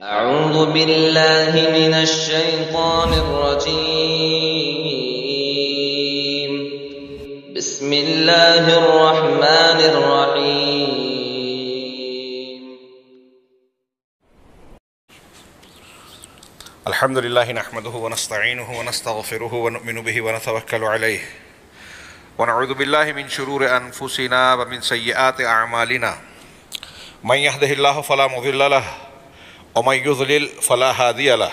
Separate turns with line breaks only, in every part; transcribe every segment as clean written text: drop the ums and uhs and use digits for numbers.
أعوذ بالله من الشيطان الرجيم. بسم الله الرحمن الرحيم.
الحمد لله نحمده ونستعينه ونستغفره ونؤمن به ونتوكل عليه ونعوذ بالله من شرور أنفسنا ومن سيئات أعمالنا من يهده الله فلا مضل له ومن يضلل فلا هادي له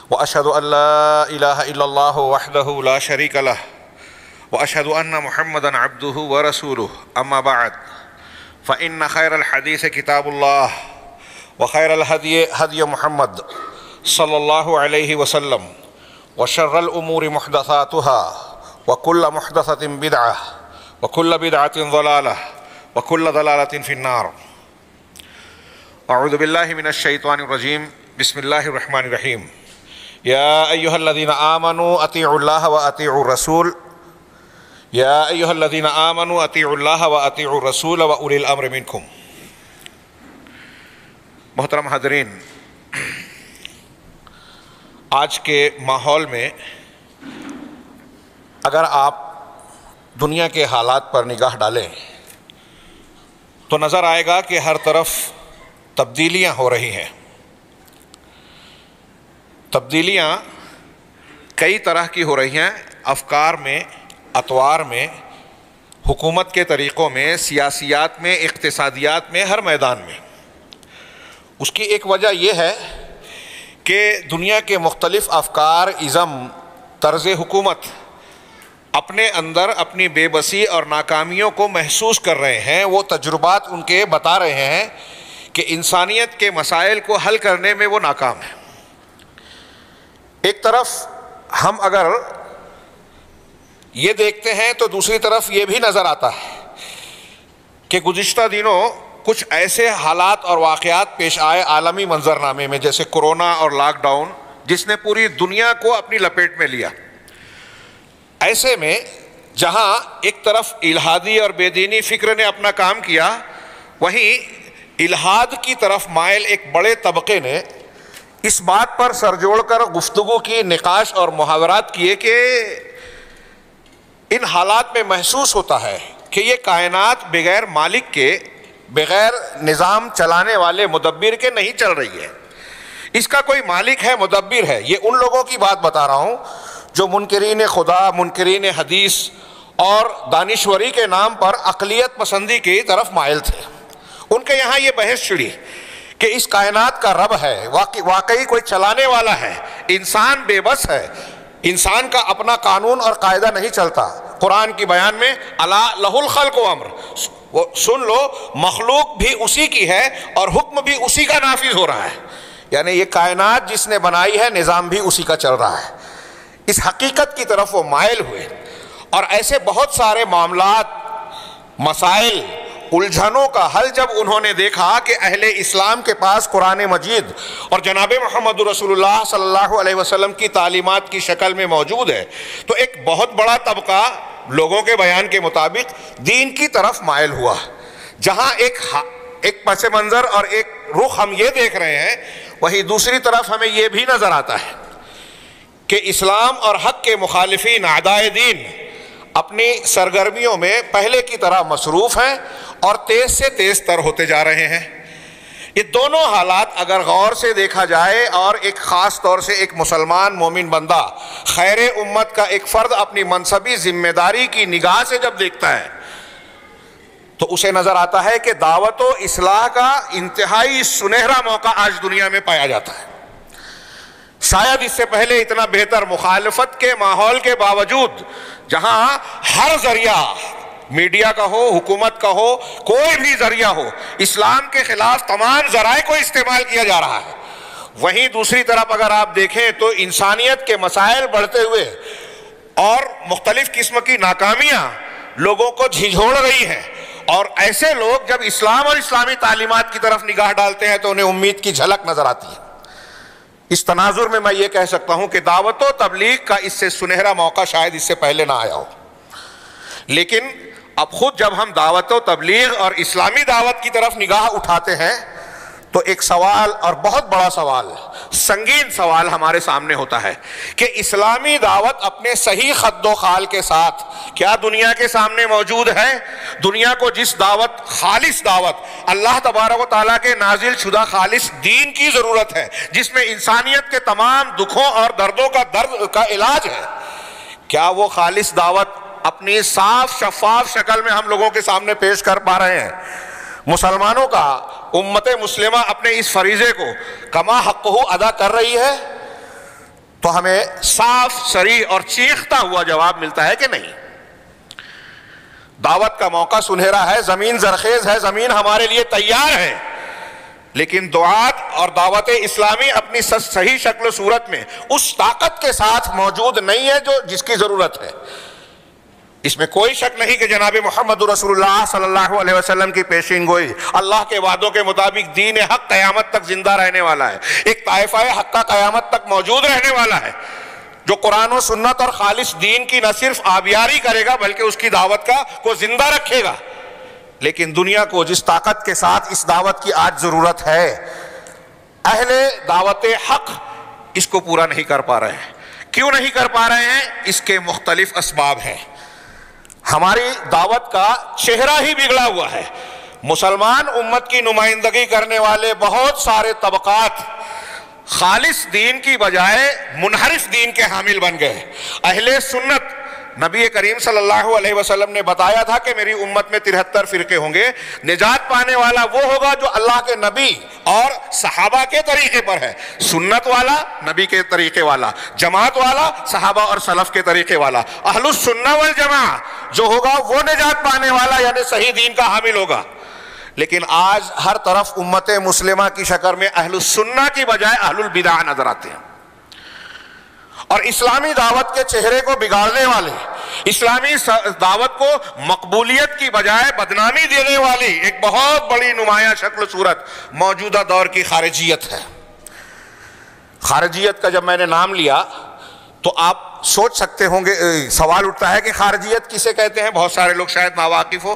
وأشهد أن لا إله إلا الله وحده لا شريك له وأشهد أن محمدا عبده ورسوله. أما بعد فإن خير الحديث كتاب الله وخير الهدي هدي محمد صلى الله عليه وسلم وشر الأمور محدثاتها وكل محدثة بدعة وكل بدعة ضلالة وكل ضلالة في النار. أعوذ بالله من الشيطان الرجيم. بسم الله الرحمن الرحيم. يا أيها الذين آمنوا أطيعوا الله وأطيعوا الرسول يا أيها الذين آمنوا أطيعوا الله وأطيعوا الرسول وأولي الأمر منكم. محترم حاضرین، آج کے ماحول میں اگر آپ دنیا کے حالات پر نگاہ ڈالیں تو نظر آئے گا کہ ہر طرف تبدیلیاں ہو رہی ہیں. تبدیلیاں کئی طرح کی ہو رہی ہیں، افکار میں، اطوار میں، حکومت کے طریقوں میں، سیاسیات میں، اقتصادیات میں، ہر میدان میں. اس کی ایک وجہ یہ ہے کہ دنیا کے مختلف افکار، ازم، طرز حکومت اپنے اندر اپنی بے بسی اور ناکامیوں کو محسوس کر رہے ہیں. وہ تجربات ان کے بتا رہے ہیں کہ انسانیت کے مسائل کو حل کرنے میں وہ ناکام ہے. ایک طرف ہم اگر یہ دیکھتے ہیں تو دوسری طرف یہ بھی نظر آتا ہے کہ گزشتہ دنوں کچھ ایسے حالات اور واقعات پیش آئے عالمی منظرنامے میں، جیسے کورونا اور لاک ڈاؤن، جس نے پوری دنیا کو اپنی لپیٹ میں لیا. ایسے میں جہاں ایک طرف الہادی اور بے دینی فکر نے اپنا کام کیا، وہیں الہاد کی طرف مائل ایک بڑے طبقے نے اس بات پر سر جوڑ کر گفتگو کی، نقاش اور محاورات کیے کہ ان حالات میں محسوس ہوتا ہے کہ یہ کائنات بغیر مالک کے، بغیر نظام چلانے والے مدبر کے نہیں چل رہی ہے. اس کا کوئی مالک ہے، مدبر ہے. یہ ان لوگوں کی بات بتا رہا ہوں جو منکرین خدا، منکرین حدیث اور دانشوری کے نام پر اقلیت پسندی کی طرف مائل تھے. ان کے یہاں یہ بحث چھڑی کہ اس کائنات کا رب ہے، واقعی کوئی چلانے والا ہے، انسان بے بس ہے، انسان کا اپنا قانون اور قاعدہ نہیں چلتا. قرآن کی بیان میں الا لہ الخلق و امر، سن لو مخلوق بھی اسی کی ہے اور حکم بھی اسی کا نافذ ہو رہا ہے. یعنی یہ کائنات جس نے بنائی ہے، نظام بھی اسی کا چل رہا ہے. اس حقیقت کی طرف وہ مائل ہوئے اور ایسے بہت سارے معاملات، مسائل، الجھنوں کا حل جب انہوں نے دیکھا کہ اہل اسلام کے پاس قرآن مجید اور جناب محمد رسول اللہ صلی اللہ علیہ وسلم کی تعلیمات کی شکل میں موجود ہے، تو ایک بہت بڑا طبقہ لوگوں کے بیان کے مطابق دین کی طرف مائل ہوا. جہاں ایک پس منظر اور ایک رخ ہم یہ دیکھ رہے ہیں، وہیں دوسری طرف ہمیں یہ بھی نظر آتا ہے کہ اسلام اور حق کے مخالفین، اعدائے دین، اپنی سرگرمیوں میں پہلے کی طرح مصروف ہیں اور تیز سے تیز تر ہوتے جا رہے ہیں. یہ دونوں حالات اگر غور سے دیکھا جائے اور ایک خاص طور سے ایک مسلمان مومن بندہ، خیر امت کا ایک فرد اپنی منصبی ذمہ داری کی نگاہ سے جب دیکھتا ہے تو اسے نظر آتا ہے کہ دعوت و اصلاح کا انتہائی سنہرا موقع آج دنیا میں پایا جاتا ہے. شاید اس سے پہلے اتنا بہتر مخالفت کے ماحول کے باوجود، جہاں ہر ذریعہ، میڈیا کا ہو، حکومت کا ہو، کوئی بھی ذریعہ ہو، اسلام کے خلاف تمام ذرائع کو استعمال کیا جا رہا ہے، وہیں دوسری طرف اگر آپ دیکھیں تو انسانیت کے مسائل بڑھتے ہوئے اور مختلف قسم کی ناکامیاں لوگوں کو جھنجھوڑ رہی ہیں. اور ایسے لوگ جب اسلام اور اسلامی تعلیمات کی طرف نگاہ ڈالتے ہیں تو انہیں امید کی جھلک نظر آتی ہے. اس تناظر میں یہ کہہ سکتا ہوں کہ دعوت و تبلیغ کا اس سے سنہرا موقع شاید اس سے پہلے نہ آیا ہو. لیکن اب خود جب ہم دعوت و تبلیغ اور اسلامی دعوت کی طرف نگاہ اٹھاتے ہیں تو ایک سوال اور بہت بڑا سوال، سنگین سوال ہمارے سامنے ہوتا ہے کہ اسلامی دعوت اپنے صحیح خد و خال کے ساتھ کیا دنیا کے سامنے موجود ہے؟ دنیا کو جس دعوت، خالص دعوت، اللہ تبارک و تعالیٰ کے نازل شدہ خالص دین کی ضرورت ہے، جس میں انسانیت کے تمام دکھوں اور دردوں کا درد کا علاج ہے، کیا وہ خالص دعوت اپنی صاف شفاف شکل میں ہم لوگوں کے سامنے پیش کر پا رہے ہیں؟ مسلمانوں کا، امت مسلمہ اپنے اس فریضے کو کما حقہ ادا کر رہی ہے؟ تو ہمیں صاف صریح اور چیختا ہوا جواب ملتا ہے کہ نہیں۔ دعوت کا موقع سنہرا ہے، زمین زرخیز ہے، زمین ہمارے لیے تیار ہے، لیکن دعات اور دعوت اسلامی اپنی صحیح شکل و صورت میں اس طاقت کے ساتھ موجود نہیں ہے جس کی ضرورت ہے۔ اس میں کوئی شک نہیں کہ جناب محمد رسول اللہ صلی اللہ علیہ وسلم کی پیشین گوئی، اللہ کے وعدوں کے مطابق دین حق قیامت تک زندہ رہنے والا ہے، ایک طائفہ حق کا قیامت تک موجود رہنے والا ہے، جو قرآن و سنت اور خالص دین کی نہ صرف آبیاری کرے گا بلکہ اس کی دعوت کو زندہ رکھے گا۔ لیکن دنیا کو جس طاقت کے ساتھ اس دعوت کی آج ضرورت ہے، اہل دعوت حق اس کو پورا نہیں کر پا رہے ہیں۔ کیوں نہیں کر پا رہے ہیں؟ اس کے مختلف اسباب ہیں۔ ہماری دعوت کا چہرہ ہی بگڑا ہوا ہے۔ مسلمان امت کی نمائندگی کرنے والے بہت سارے طبقات خالص دین کی بجائے منحرف دین کے حامل بن گئے۔ اہل سنت، نبی کریم صلی اللہ علیہ وسلم نے بتایا تھا کہ میری امت میں 73 فرقے ہوں گے، نجات پانے والا وہ ہوگا جو اللہ کے نبی اور صحابہ کے طریقے پر ہے، سنت والا، نبی کے طریقے والا، جماعت والا، صحابہ اور سلف کے طریقے والا، اہل السنہ والجماعہ جو ہوگا وہ نجات پانے والا یعنی صحیح دین کا حامل ہوگا۔ لیکن آج ہر طرف امت مسلمہ کی شکل میں اہل السنہ کی بجائے اہل البدع نظر آتے ہیں، اور اسلامی دعوت کے چہرے کو بگاڑنے والے، اسلامی دعوت کو مقبولیت کی بجائے بدنامی دینے والی ایک بہت بڑی نمایاں شکل و صورت موجودہ دور کی خارجیت ہے۔ خارجیت کا جب میں نے نام لیا تو آپ سوچ سکتے ہوں گے، سوال اٹھتا ہے کہ خارجیت کسے کہتے ہیں؟ بہت سارے لوگ شاید ناواقف ہو،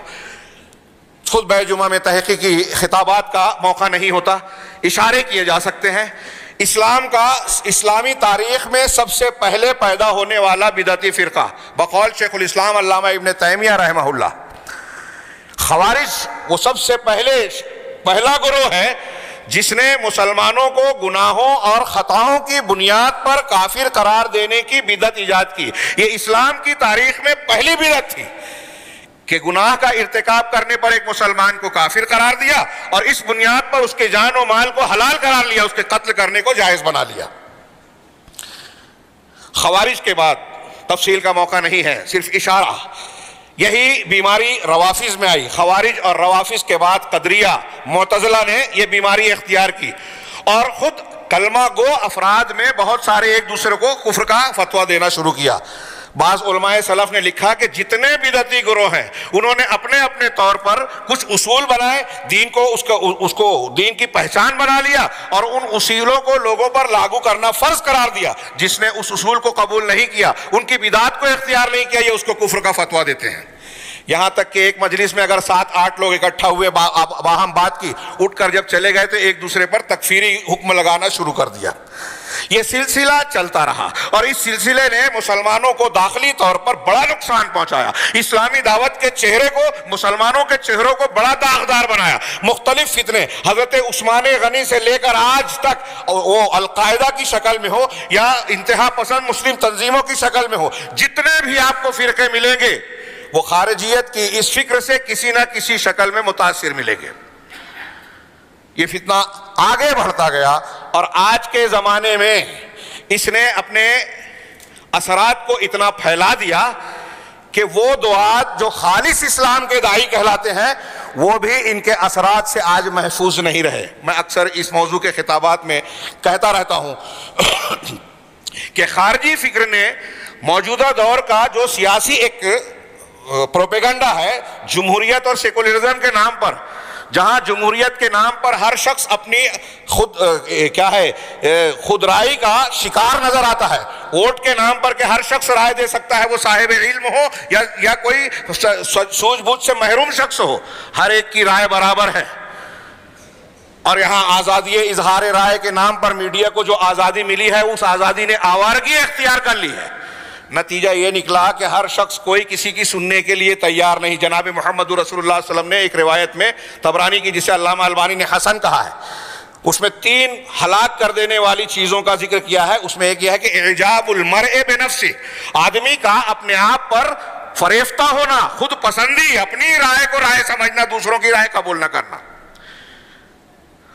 خطبہ جمعہ میں تحقیقی خطابات کا موقع نہیں ہوتا، اشارے کیے جا سکتے ہیں۔ اسلامی تاریخ میں سب سے پہلے پیدا ہونے والا بدعتی فرقہ بقول شیخ الاسلام علامہ ابن تیمیہ رحمہ اللہ، خوارج وہ سب سے پہلا گروہ ہے جس نے مسلمانوں کو گناہوں اور خطاؤں کی بنیاد پر کافر قرار دینے کی بدعت ایجاد کی۔ یہ اسلام کی تاریخ میں پہلی بدعت تھی کہ گناہ کا ارتکاب کرنے پر ایک مسلمان کو کافر قرار دیا اور اس بنیاد پر اس کے جان و مال کو حلال قرار لیا، اس کے قتل کرنے کو جائز بنا لیا۔ خوارج کے بعد تفصیل کا موقع نہیں ہے، صرف اشارہ، یہی بیماری روافض میں آئی۔ خوارج اور روافض کے بعد قدریہ، معتزلہ نے یہ بیماری اختیار کی اور خود کلمہ گو افراد میں بہت سارے ایک دوسرے کو کفر کا فتویٰ دینا شروع کیا۔ بعض علماء سلف نے لکھا کہ جتنے بدعتی گروہ ہیں انہوں نے اپنے اپنے طور پر کچھ اصول بنائے، دین کو اس کو دین کی پہچان بنا لیا اور ان اصولوں کو لوگوں پر لاگو کرنا فرض قرار دیا۔ جس نے اس اصول کو قبول نہیں کیا، ان کی بدعت کو اختیار نہیں کیا، یہ اس کو کفر کا فتویٰ دیتے ہیں۔ یہاں تک کہ ایک مجلس میں اگر 7-8 لوگ اکٹھا ہوئے، باہم بات کی، اٹھ کر جب چلے گئے تو ایک دوسرے پر تکفیری حکم لگانا شروع کر دیا۔ یہ سلسلہ چلتا رہا اور اس سلسلے نے مسلمانوں کو داخلی طور پر بڑا نقصان پہنچایا، اسلامی دعوت کے چہرے کو، مسلمانوں کے چہروں کو بڑا داغدار بنایا۔ مختلف فتنے حضرت عثمان غنی سے لے کر آج تک، وہ القاعدہ کی شکل میں ہو یا انتہا پسند مسلم تنظیموں کی شکل میں ہو، جتنے بھی آپ کو فرقے ملیں گے وہ خارجیت کی اس فکر سے کسی نہ کسی شکل میں متاثر ملیں گے۔ یہ فتنہ آگے بڑھتا گیا اور آج کے زمانے میں اس نے اپنے اثرات کو اتنا پھیلا دیا کہ وہ دعات جو خالص اسلام کے داعی کہلاتے ہیں وہ بھی ان کے اثرات سے آج محفوظ نہیں رہے۔ میں اکثر اس موضوع کے خطابات میں کہتا رہتا ہوں کہ خارجی فکر نے موجودہ دور کا جو سیاسی ایک پروپیگنڈا ہے جمہوریت اور سیکولرزم کے نام پر، جہاں جمہوریت کے نام پر ہر شخص اپنی خود رائے کا شکار نظر آتا ہے، ووٹ کے نام پر کہ ہر شخص رائے دے سکتا ہے، وہ صاحب علم ہو یا کوئی سوجھ بوجھ سے محروم شخص ہو، ہر ایک کی رائے برابر ہے۔ اور یہاں آزادی اظہار رائے کے نام پر میڈیا کو جو آزادی ملی ہے اس آزادی نے آوارگی اختیار کر لی ہے۔ نتیجہ یہ نکلا کہ ہر شخص کوئی کسی کی سننے کے لیے تیار نہیں۔ جناب محمد رسول اللہ صلی اللہ علیہ وسلم نے ایک روایت میں طبرانی کی، جسے علامہ البانی نے حسن کہا ہے، اس میں 3 ہلاک کر دینے والی چیزوں کا ذکر کیا ہے۔ اس میں ایک یہ ہے کہ اعجاب المرء بنفسہ، آدمی کا اپنے آپ پر فریفتہ ہونا، خود پسندی، اپنی رائے کو رائے سمجھنا، دوسروں کی رائے قبول نہ کرنا۔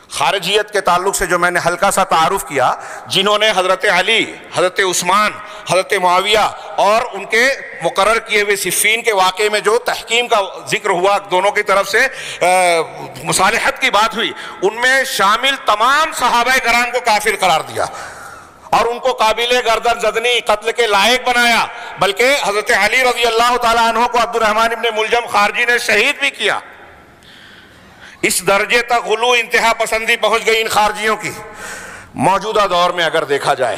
خارجیت کے تعلق سے جو میں نے ہلکا سا تعارف کیا، جنہوں نے حضرت علی، حضرت عثمان، حضرت معاویہ اور ان کے مقرر کیے ہوئے صفین کے واقعے میں جو تحکیم کا ذکر ہوا، دونوں کی طرف سے مصالحت کی بات ہوئی، ان میں شامل تمام صحابہ کرام کو کافر قرار دیا اور ان کو قابل گردن زدنی، قتل کے لائق بنایا، بلکہ حضرت علی رضی اللہ تعالیٰ عنہ کو عبد الرحمن ابن ملجم خارجی نے شہید بھی کیا۔ اس درجے تک غلو، انتہا پسندی پہنچ گئی ان خارجیوں کی۔ موجودہ دور میں اگر دیکھا جائے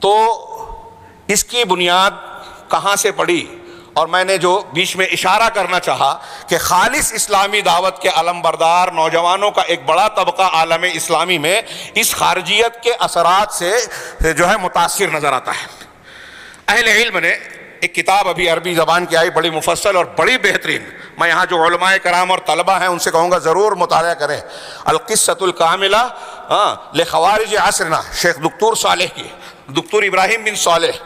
تو اس کی بنیاد کہاں سے پڑی، اور میں نے جو بیچ میں اشارہ کرنا چاہا کہ خالص اسلامی دعوت کے علم بردار نوجوانوں کا ایک بڑا طبقہ عالم اسلامی میں اس خارجیت کے اثرات سے جو ہے متاثر نظر آتا ہے۔ اہل علم نے ایک کتاب ابھی عربی زبان کی آئی، بڑی مفصل اور بڑی بہترین، میں یہاں جو علماء کرام اور طلبہ ہیں ان سے کہوں گا ضرور مطالعہ کریں، القصۃ الکاملہ لخوارج عصرنا، شیخ دکتور صالح کی، دکتور ابراہیم بن صالح،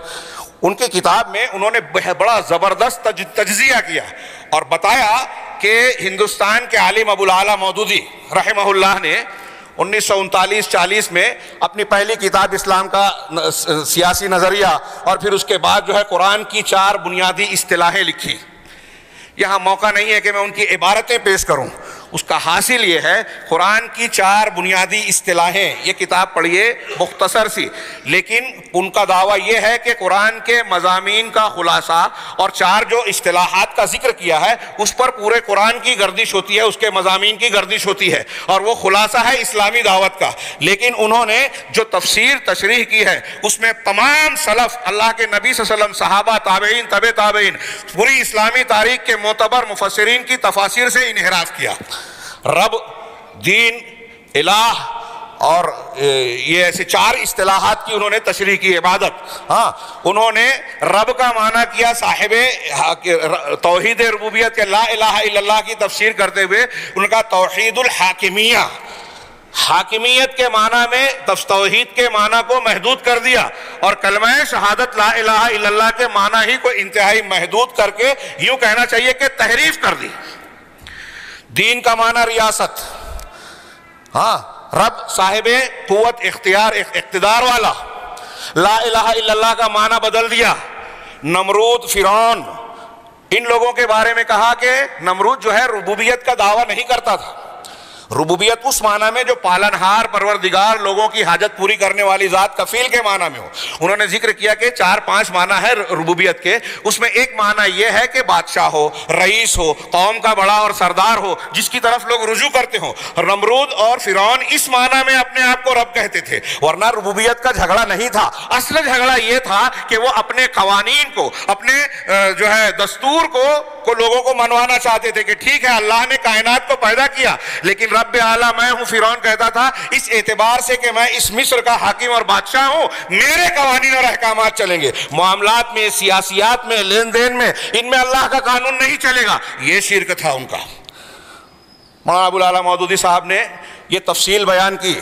ان کی کتاب میں انہوں نے بڑا زبردست تجزیہ کیا اور بتایا کہ ہندوستان کے عالم ابو الاعلیٰ مودودی رحمہ اللہ نے 1939-40 میں اپنی پہلی کتاب اسلام کا سیاسی نظریہ اور پھر اس کے بعد جو ہے قرآن کی 4 بنیادی اصطلاحیں لکھی۔ یہاں موقع نہیں ہے کہ میں ان کی عبارتیں پیش کروں، اس کا حاصل یہ ہے قرآن کی 4 بنیادی اصطلاحیں، یہ کتاب پڑھیے مختصر سی، لیکن ان کا دعویٰ یہ ہے کہ قرآن کے مضامین کا خلاصہ اور 4 جو اصطلاحات کا ذکر کیا ہے اس پر پورے قرآن کی گردش ہوتی ہے، اس کے مضامین کی گردش ہوتی ہے، اور وہ خلاصہ ہے اسلامی دعوت کا۔ لیکن انہوں نے جو تفسیر تشریح کی ہے اس میں تمام سلف، اللہ کے نبی صلی اللہ علیہ وسلم، صحابہ، تابعین، تبع تابعین، پوری اسلامی تاریخ کے معتبر مفسرین کی تفاسیر سے انحراف کیا۔ رب، دین، الہ اور یہ ایسے 4 اصطلاحات کی انہوں نے تشریح کی۔ عبادت، انہوں نے رب کا معنی کیا صاحب توحید ربوبیت کے لا الہ الا اللہ کی تفسیر کرتے ہوئے ان کا توحید الحاکمیہ، حاکمیت کے معنی میں توحید کے معنی کو محدود کر دیا اور کلمہ شہادت لا الہ الا اللہ کے معنی ہی کو انتہائی محدود کر کے یوں کہنا چاہیے کہ تحریف کر دی۔ دین کا معنی ریاست، رب صاحب قوت، اختیار، اقتدار والا، لا الہ الا اللہ کا معنی بدل دیا۔ نمرود، فرعون، ان لوگوں کے بارے میں کہا کہ نمرود جو ہے ربوبیت کا دعویٰ نہیں کرتا تھا، ربوبیت اس معنی میں جو پالنہار، پروردگار، لوگوں کی حاجت پوری کرنے والی ذات، کفیل کے معنی میں ہو۔ انہوں نے ذکر کیا کہ 4-5 معنی ہے ربوبیت کے، اس میں ایک معنی یہ ہے کہ بادشاہ ہو، رئیس ہو، قوم کا بڑا اور سردار ہو، جس کی طرف لوگ رجوع کرتے ہوں۔ نمرود اور فرعون اس معنی میں اپنے آپ کو رب کہتے تھے، ورنہ ربوبیت کا جھگڑا نہیں تھا۔ اصل جھگڑا یہ تھا کہ وہ اپنے قوانین کو، اپنے جو ہے دستور کو لوگوں کو منوانا چاہتے تھے کہ ٹھیک ہے اللہ نے کائنات کو پیدا کیا، لیکن رب اعلیٰ میں ہوں۔ فرعون کہتا تھا اس اعتبار سے کہ میں اس مصر کا حاکم اور بادشاہ ہوں، میرے قوانین اور احکامات چلیں گے، معاملات میں، سیاسیات میں، لین دین میں، ان میں اللہ کا قانون نہیں چلے گا۔ یہ شرک تھا ان کا۔ مولانا ابو الاعلیٰ مودودی صاحب نے یہ تفصیل بیان کی،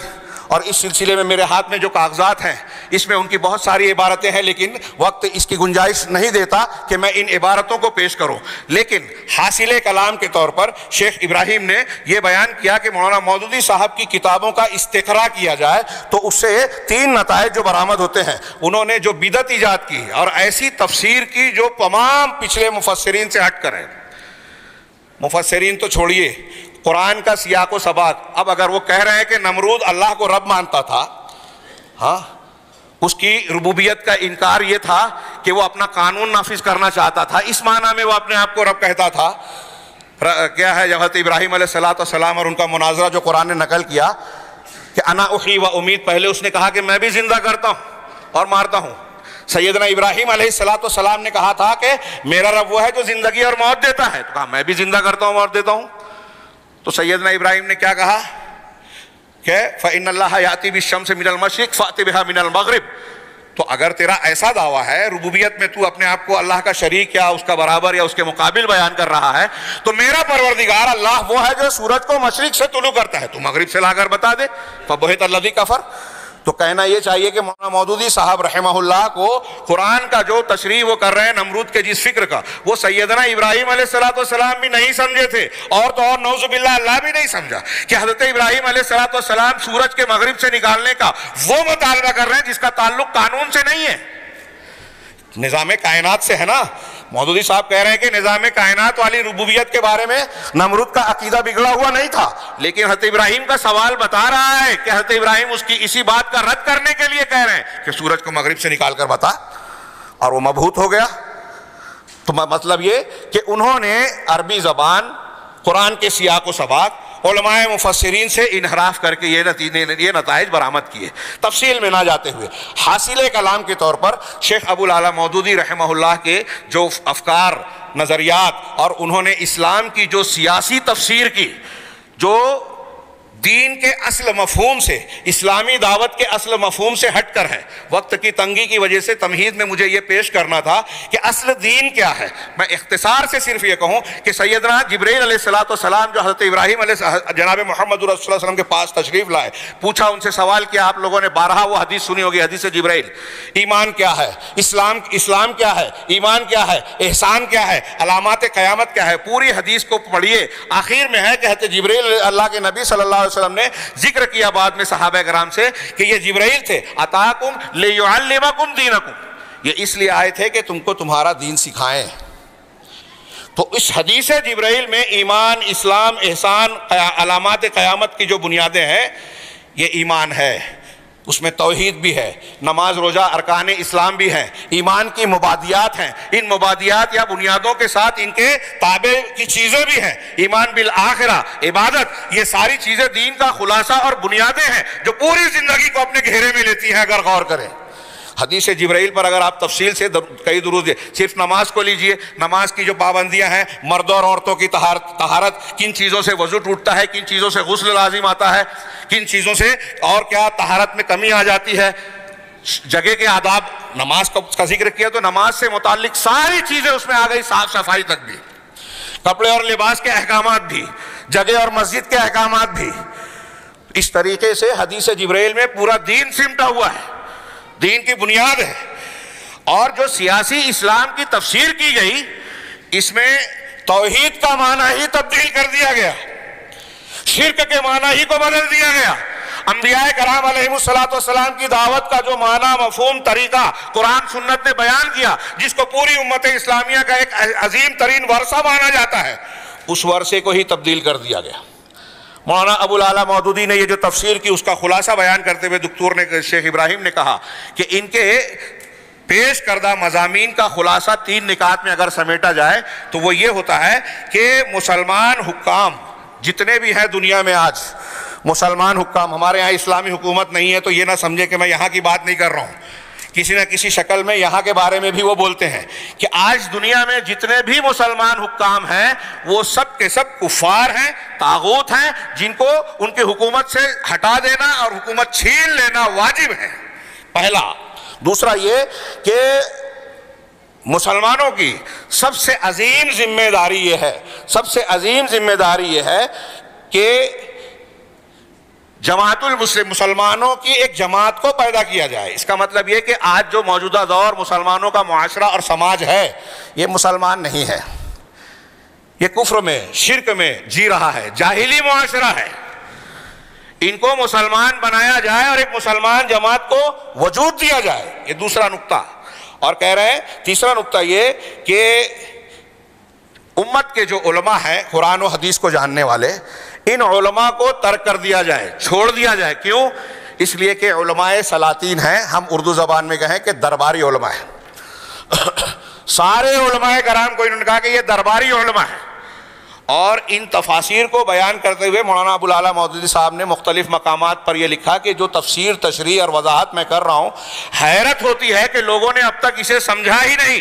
اور اس سلسلے میں میرے ہاتھ میں جو کاغذات ہیں اس میں ان کی بہت ساری عبارتیں ہیں، لیکن وقت اس کی گنجائش نہیں دیتا کہ میں ان عبارتوں کو پیش کروں۔ لیکن حاصل کلام کے طور پر شیخ ابراہیم نے یہ بیان کیا کہ مولانا مودودی صاحب کی کتابوں کا استقراء کیا جائے تو اس سے 3 نتائج جو برآمد ہوتے ہیں۔ انہوں نے جو بدعت ایجاد کی اور ایسی تفسیر کی جو تمام پچھلے مفسرین سے ہٹ کر ہے، مفسرین تو چھوڑیے، قرآن کا سیاق و سباق۔ اب اگر وہ کہہ رہے ہیں کہ نمرود اللہ کو رب مانتا تھا، اس کی ربوبیت کا انکار یہ تھا کہ وہ اپنا قانون نافذ کرنا چاہتا تھا، اس معنی میں وہ اپنے آپ کو رب کہتا تھا۔ کیا ہے حضرت ابراہیم علیہ السلام اور ان کا مناظرہ جو قرآن نے نقل کیا کہ انا احیی و امید، پہلے اس نے کہا کہ میں بھی زندہ کرتا ہوں اور مارتا ہوں۔ سیدنا ابراہیم علیہ السلام نے کہا تھا کہ میرا رب وہ ہے جو زندگی اور موت دیتا ہے، تو کہا میں بھی زندہ کرتا ہوں، موت دیتا ہوں۔ تو سیدنا ابراہیم نے کیا کہا کہ فَإِنَّ اللَّهَ يَأْتِي بِالشَّمْسِ مِنَ الْمَشْرِقِ فَأْتِ بِهَا مِنَ الْمَغْرِبِ. تو اگر تیرا ایسا دعویٰ ہے ربوبیت میں، تو اپنے آپ کو اللہ کا شریک یا اس کا برابر یا اس کے مقابل بیان کر رہا ہے، تو میرا پروردگار اللہ وہ ہے جو سورج کو مشرق سے طلوع کرتا ہے، تو مغرب سے لا کر بتا دے. فَبُہِتَ الَّذِي كَفَرَ. تو کہنا یہ چاہیے کہ مولانا مودودی صاحب رحمہ اللہ کو قرآن کا جو تشریح وہ کر رہے ہیں نمرود کے جس فکر کا، وہ سیدنا ابراہیم علیہ السلام بھی نہیں سمجھے تھے، اور تو اور نعوذ باللہ اللہ بھی نہیں سمجھا کہ حضرت ابراہیم علیہ السلام سورج کے مغرب سے نکالنے کا وہ مطالبہ کر رہے ہیں جس کا تعلق قانون سے نہیں ہے، نظام کائنات سے ہے نا. مودودی صاحب کہہ رہے ہیں کہ نظام کائنات والی ربوبیت کے بارے میں نمرود کا عقیدہ بگڑا ہوا نہیں تھا، لیکن حضرت ابراہیم کا سوال بتا رہا ہے کہ حضرت ابراہیم اس کی اسی بات کا رد کرنے کے لیے کہہ رہے ہیں کہ سورج کو مغرب سے نکال کر بتا، اور وہ مبہوت ہو گیا. تو مطلب یہ کہ انہوں نے عربی زبان، قرآن کے سیاق و سباق، علماء مفسرین سے انحراف کر کے یہ نتائج برآمد کیے. تفصیل میں نہ جاتے ہوئے حاصل کلام کے طور پر شیخ ابو العلا مودودی رحمہ اللہ کے جو افکار، نظریات، اور انہوں نے اسلام کی جو سیاسی تفسیر کی، جو دین کے اصل مفہوم سے، اسلامی دعوت کے اصل مفہوم سے ہٹ کر ہے. وقت کی تنگی کی وجہ سے تمہید میں مجھے یہ پیش کرنا تھا کہ اصل دین کیا ہے. میں اختصار سے صرف یہ کہوں کہ سیدنا جبرائیل علیہ السلام جو حضرت ابراہیم جناب محمد رسول اللہ صلی اللہ علیہ وسلم کے پاس تشریف لائے، پوچھا ان سے، سوال کیا، آپ لوگوں نے بارہا وہ حدیث سنی ہوگی، حدیث جبرائیل. ایمان کیا ہے، اسلام کیا ہے، ایمان کیا ہے، احسان کیا ہے، علامات قیامت کیا ہے، پوری حدیث کو پڑھیے. آخر میں ہے کہ حضرت جبرائیل اللہ کے نبی صلی اللہ علیہ وسلم نے ذکر کیا بعد میں صحابہ کرام سے کہ یہ جبرائیل تھے، اتاکم لیعلمکم دینکم، یہ اس لیے آئے تھے کہ تم کو تمہارا دین سکھائیں. تو اس حدیث جبرائیل میں ایمان، اسلام، احسان، علامات قیامت کی جو بنیادیں ہیں، یہ ایمان ہے، اس میں توحید بھی ہے، نماز روزہ ارکان اسلام بھی ہیں، ایمان کی مبادیات ہیں، ان مبادیات یا بنیادوں کے ساتھ ان کے تابع کی چیزیں بھی ہیں، ایمان بالآخرہ، عبادت، یہ ساری چیزیں دین کا خلاصہ اور بنیادیں ہیں جو پوری زندگی کو اپنے گھیرے میں لیتی ہیں اگر غور کریں. حدیث جبرائیل پر اگر آپ تفصیل سے کئی دروس دیں، صرف نماز کو لیجئے، نماز کی جو پابندیاں ہیں، مردوں اور عورتوں کی طہارت، کن چیزوں سے وضو ٹوٹتا ہے، کن چیزوں سے غسل لازم آتا ہے، کن چیزوں سے اور کیا طہارت میں کمی آ جاتی ہے، جگہ کے آداب، نماز کا ذکر کیا تو نماز سے متعلق ساری چیزیں اس میں آ گئی، صاف صفائی تک بھی، کپڑے اور لباس کے احکامات بھی، جگہ اور مسجد کے احکامات بھی. اس طریقے سے حدیث جبرائیل میں پورا دین سمٹا ہوا ہے، دین کی بنیاد ہے. اور جو سیاسی اسلام کی تفسیر کی گئی، اس میں توحید کا معنی ہی تبدیل کر دیا گیا، شرک کے معنی ہی کو بدل دیا گیا. انبیاء کرام علیہ السلام کی دعوت کا جو معنی، مفہوم، طریقہ قرآن سنت نے بیان کیا، جس کو پوری امت اسلامیہ کا ایک عظیم ترین ورثہ مانا جاتا ہے، اس ورثے کو ہی تبدیل کر دیا گیا. مولانا ابو العلا مودودی نے یہ جو تفسیر کی، اس کا خلاصہ بیان کرتے ہوئے دکتور نے، شیخ ابراہیم نے کہا کہ ان کے پیش کردہ مضامین کا خلاصہ 3 نکات میں اگر سمیٹا جائے تو وہ یہ ہوتا ہے کہ مسلمان حکام جتنے بھی ہیں دنیا میں آج، مسلمان حکام، ہمارے یہاں اسلامی حکومت نہیں ہے تو یہ نہ سمجھے کہ میں یہاں کی بات نہیں کر رہا ہوں، کسی نہ کسی شکل میں یہاں کے بارے میں بھی وہ بولتے ہیں کہ آج دنیا میں جتنے بھی مسلمان حکام ہیں وہ سب کے سب کفار ہیں، طاغوت ہیں، جن کو ان کی حکومت سے ہٹا دینا اور حکومت چھین لینا واجب ہے. پہلا. دوسرا یہ کہ مسلمانوں کی سب سے عظیم ذمہ داری یہ ہے، سب سے عظیم ذمہ داری یہ ہے کہ جماعت المسلم، مسلمانوں کی ایک جماعت کو پیدا کیا جائے. اس کا مطلب یہ کہ آج جو موجودہ دور مسلمانوں کا معاشرہ اور سماج ہے، یہ مسلمان نہیں ہے، یہ کفر میں، شرک میں جی رہا ہے، جاہلی معاشرہ ہے. ان کو مسلمان بنایا جائے اور ایک مسلمان جماعت کو وجود دیا جائے. یہ دوسرا نقطہ. اور کہہ رہے ہیں تیسرا نقطہ یہ کہ امت کے جو علماء ہیں، قرآن و حدیث کو جاننے والے، ان علماء کو ترک کر دیا جائے، چھوڑ دیا جائے. کیوں؟ اس لیے کہ علماء سلاطین ہیں، ہم اردو زبان میں کہیں کہ درباری علماء ہیں. سارے علماء کرام کو انہوں نے کہا کہ یہ درباری علماء ہیں. اور ان تفاسیر کو بیان کرتے ہوئے مولانا ابو العلا مودودی صاحب نے مختلف مقامات پر یہ لکھا کہ جو تفسیر، تشریح اور وضاحت میں کر رہا ہوں، حیرت ہوتی ہے کہ لوگوں نے اب تک اسے سمجھا ہی نہیں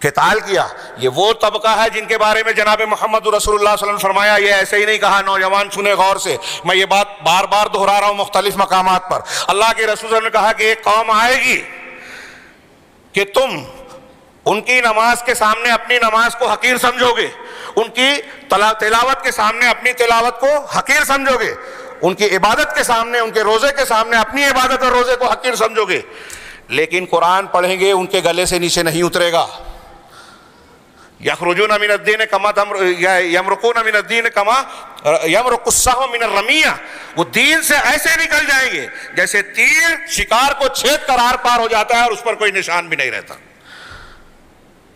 قتال کیا، یہ وہ طبقہ ہے جن کے بارے میں جناب محمد رسول اللہ صلی اللہ علیہ وسلم نے فرمایا، یہ ایسے ہی نہیں کہا، نوجوان سنیں غور سے، میں یہ بات بار بار دہرا رہا ہوں مختلف مقامات پر، اللہ کے رسول صلی اللہ علیہ وسلم نے کہا کہ ایک قوم آئے گی کہ تم ان کی نماز کے سامنے اپنی نماز کو حقیر سمجھو گے، ان کی تلاوت کے سامنے اپنی تلاوت کو حقیر سمجھو گے، ان کی عبادت کے سامنے، ان کے روزے کے سامنے اپنی عبادت اور روزے کو حقیر سمجھو گے، لیکن قرآن پڑھیں گے ان کے گلے سے نیچے نہیں اترے گا۔ یخرجون من الدین کما یمرقون من الدین کما یمرق السهم من الرمیہ، وہ دین سے ایسے نکل جائیں گے جیسے تیر شکار کو چھید کر آر پار ہو جاتا ہے اور اس پر کوئی نشان بھی نہیں رہتا۔